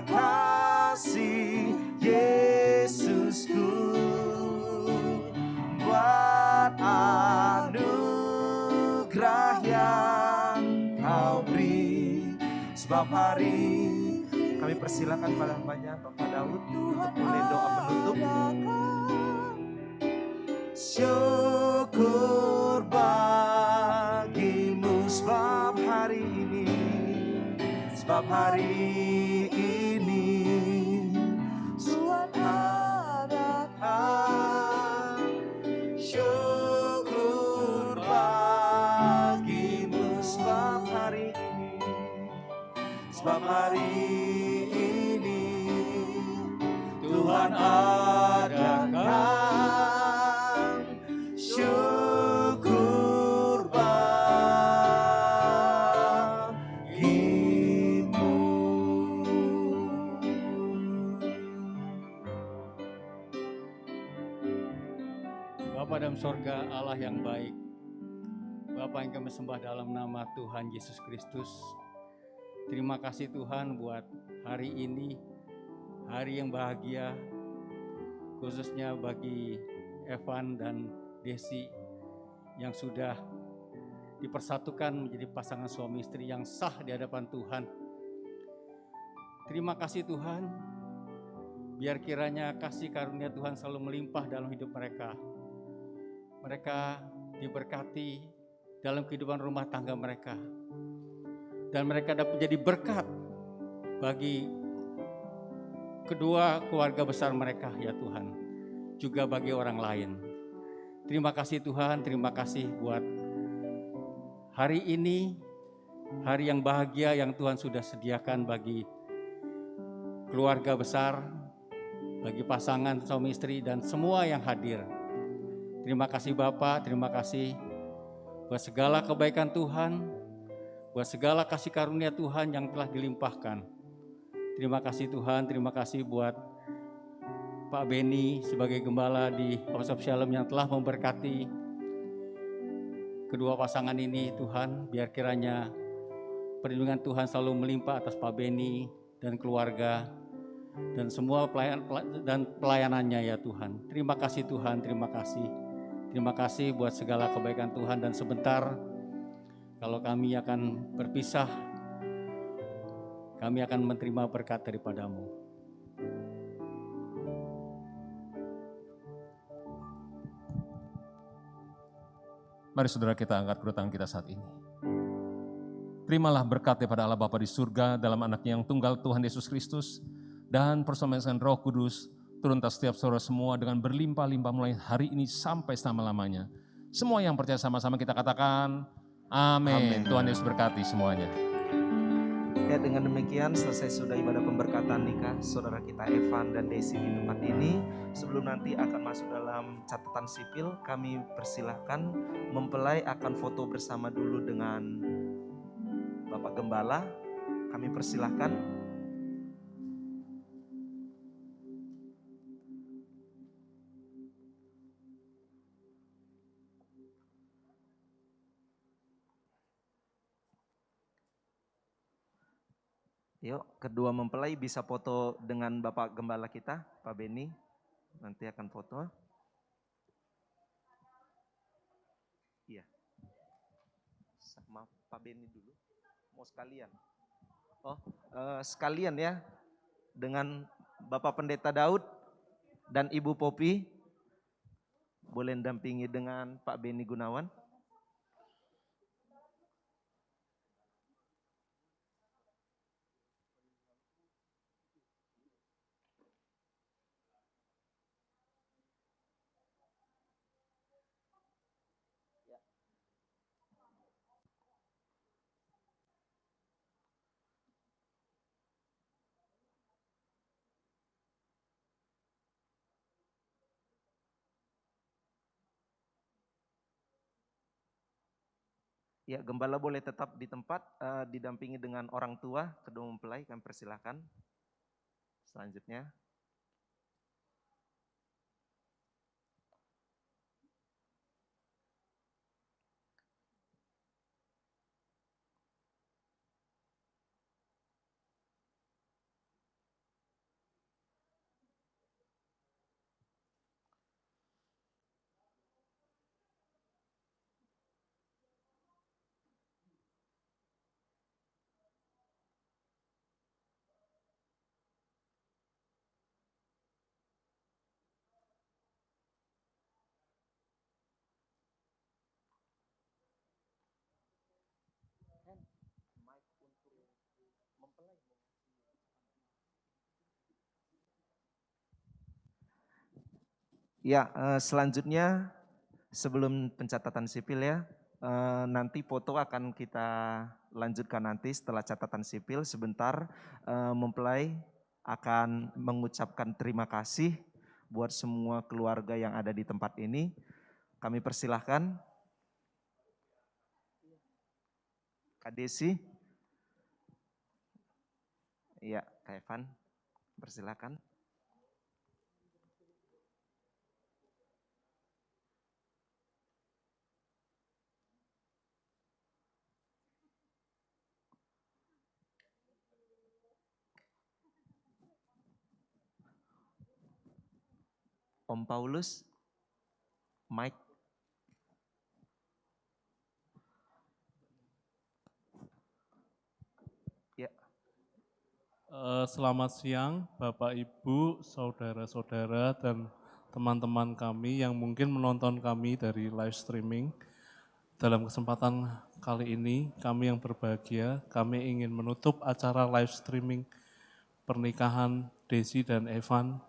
kasih Yesusku, buat anugerah yang Kau beri. Sebab hari kami persilakan pada hambanya Bapak Daud untuk boleh doa penutup. Syukur bagimu sebab hari ini Tuhan adakan syukur bagimu sebab hari ini Tuhan adakan syukur bagimu. Bapa dalam sorga, Allah yang baik, Bapa yang kami sembah dalam nama Tuhan Yesus Kristus. Terima kasih Tuhan buat hari ini, hari yang bahagia, khususnya bagi Evan dan Desi yang sudah dipersatukan menjadi pasangan suami istri yang sah di hadapan Tuhan. Terima kasih Tuhan, biar kiranya kasih karunia Tuhan selalu melimpah dalam hidup mereka. Mereka diberkati dalam kehidupan rumah tangga mereka. Dan mereka dapat menjadi berkat bagi kedua keluarga besar mereka ya Tuhan. Juga bagi orang lain. Terima kasih Tuhan, terima kasih buat hari ini. Hari yang bahagia yang Tuhan sudah sediakan bagi keluarga besar, bagi pasangan suami istri dan semua yang hadir. Terima kasih Bapak, terima kasih buat segala kebaikan Tuhan, buat segala kasih karunia Tuhan yang telah dilimpahkan. Terima kasih Tuhan, terima kasih buat Pak Beni sebagai gembala di House of Shalom yang telah memberkati kedua pasangan ini Tuhan. Biar kiranya perlindungan Tuhan selalu melimpah atas Pak Beni dan keluarga dan semua pelayanannya ya Tuhan. Terima kasih Tuhan, terima kasih. Terima kasih buat segala kebaikan Tuhan dan sebentar kalau kami akan berpisah, kami akan menerima berkat daripada-Mu. Mari saudara kita angkat kedua tangan kita saat ini. Terimalah berkat daripada Allah Bapa di surga dalam anaknya yang tunggal Tuhan Yesus Kristus dan persembahan Roh Kudus turun atas setiap saudara semua dengan berlimpah-limpah mulai hari ini sampai selama-lamanya. Semua yang percaya sama-sama kita katakan, amin. Tuhan Yesus berkati semuanya. Ya, dengan demikian selesai sudah ibadah pemberkatan nikah saudara kita Evan dan Desi di tempat ini. Sebelum nanti akan masuk dalam catatan sipil, kami persilahkan mempelai akan foto bersama dulu dengan Bapak Gembala. Kami persilahkan. Yuk, kedua mempelai bisa foto dengan Bapak Gembala kita, Pak Beni. Nanti akan foto. Iya. Sama Pak Beni dulu. Mau sekalian? Oh, sekalian ya. Dengan Bapak Pendeta Daud dan Ibu Popi. Boleh dampingi dengan Pak Beni Gunawan. Ya, gembala boleh tetap di tempat, didampingi dengan orang tua, kedua mempelai, kami persilahkan. Selanjutnya. Ya, selanjutnya sebelum pencatatan sipil ya, nanti foto akan kita lanjutkan nanti setelah catatan sipil. Sebentar, mempelai akan mengucapkan terima kasih buat semua keluarga yang ada di tempat ini. Kami persilahkan Kak Desi. Iya, Kak Evan, persilahkan. Om Paulus, Mike. Ya. Selamat siang Bapak Ibu, saudara-saudara dan teman-teman kami yang mungkin menonton kami dari live streaming. Dalam kesempatan kali ini kami yang berbahagia, kami ingin menutup acara live streaming pernikahan Desi dan Evan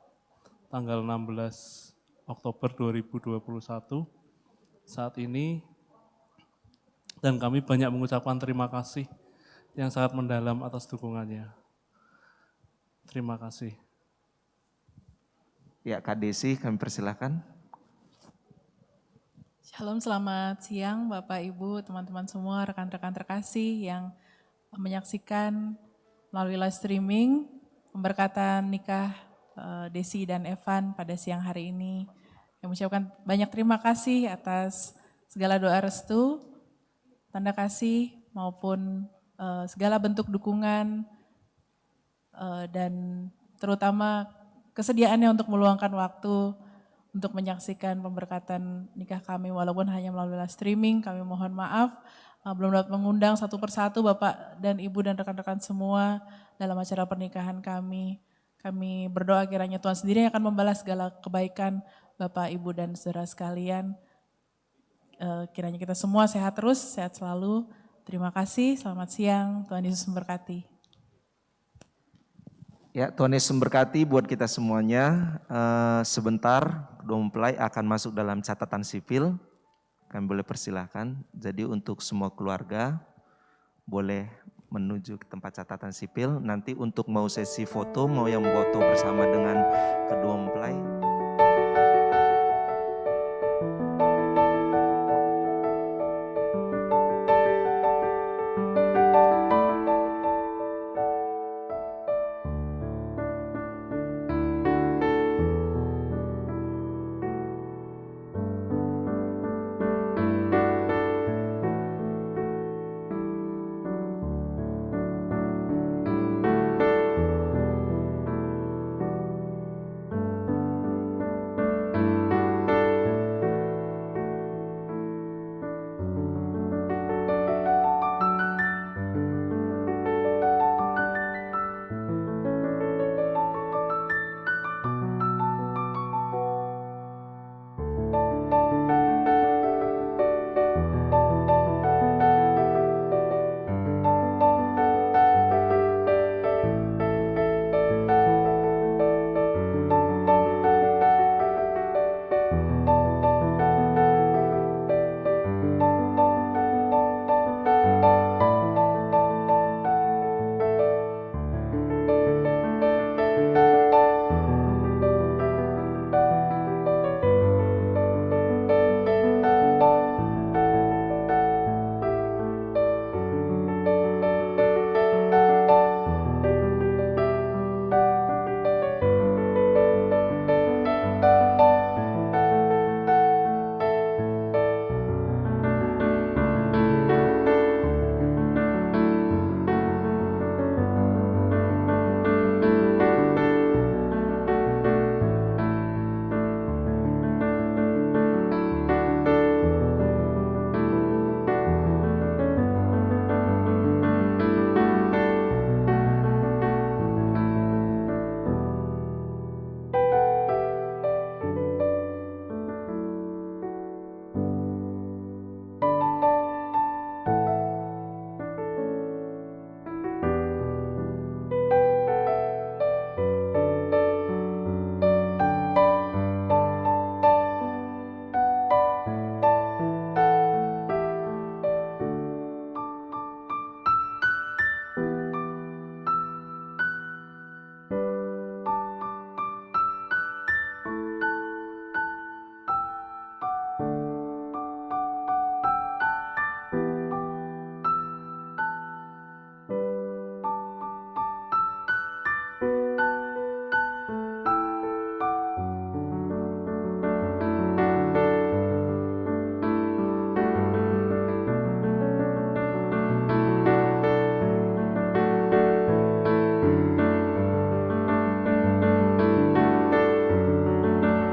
tanggal 16 Oktober 2021 saat ini, dan kami banyak mengucapkan terima kasih yang sangat mendalam atas dukungannya. Terima kasih. Ya, Kak Desi, kami persilahkan. Shalom, selamat siang Bapak, Ibu, teman-teman semua, rekan-rekan terkasih yang menyaksikan melalui live streaming pemberkatan nikah Desi dan Evan pada siang hari ini. Kami mengucapkan banyak terima kasih atas segala doa restu, tanda kasih maupun segala bentuk dukungan dan terutama kesediaannya untuk meluangkan waktu untuk menyaksikan pemberkatan nikah kami walaupun hanya melalui live streaming. Kami mohon maaf belum dapat mengundang satu persatu Bapak dan Ibu dan rekan-rekan semua dalam acara pernikahan kami. Kami berdoa kiranya Tuhan sendiri yang akan membalas segala kebaikan Bapak, Ibu, dan saudara sekalian. Kiranya kita semua sehat terus, sehat selalu. Terima kasih, selamat siang, Tuhan Yesus memberkati. Ya, Tuhan Yesus memberkati buat kita semuanya. Sebentar, kedua mempelai akan masuk dalam catatan sipil. Kami boleh persilahkan. Jadi untuk semua keluarga boleh menuju ke tempat catatan sipil. Nanti untuk mau sesi foto, mau yang foto bersama dengan kedua mempelai,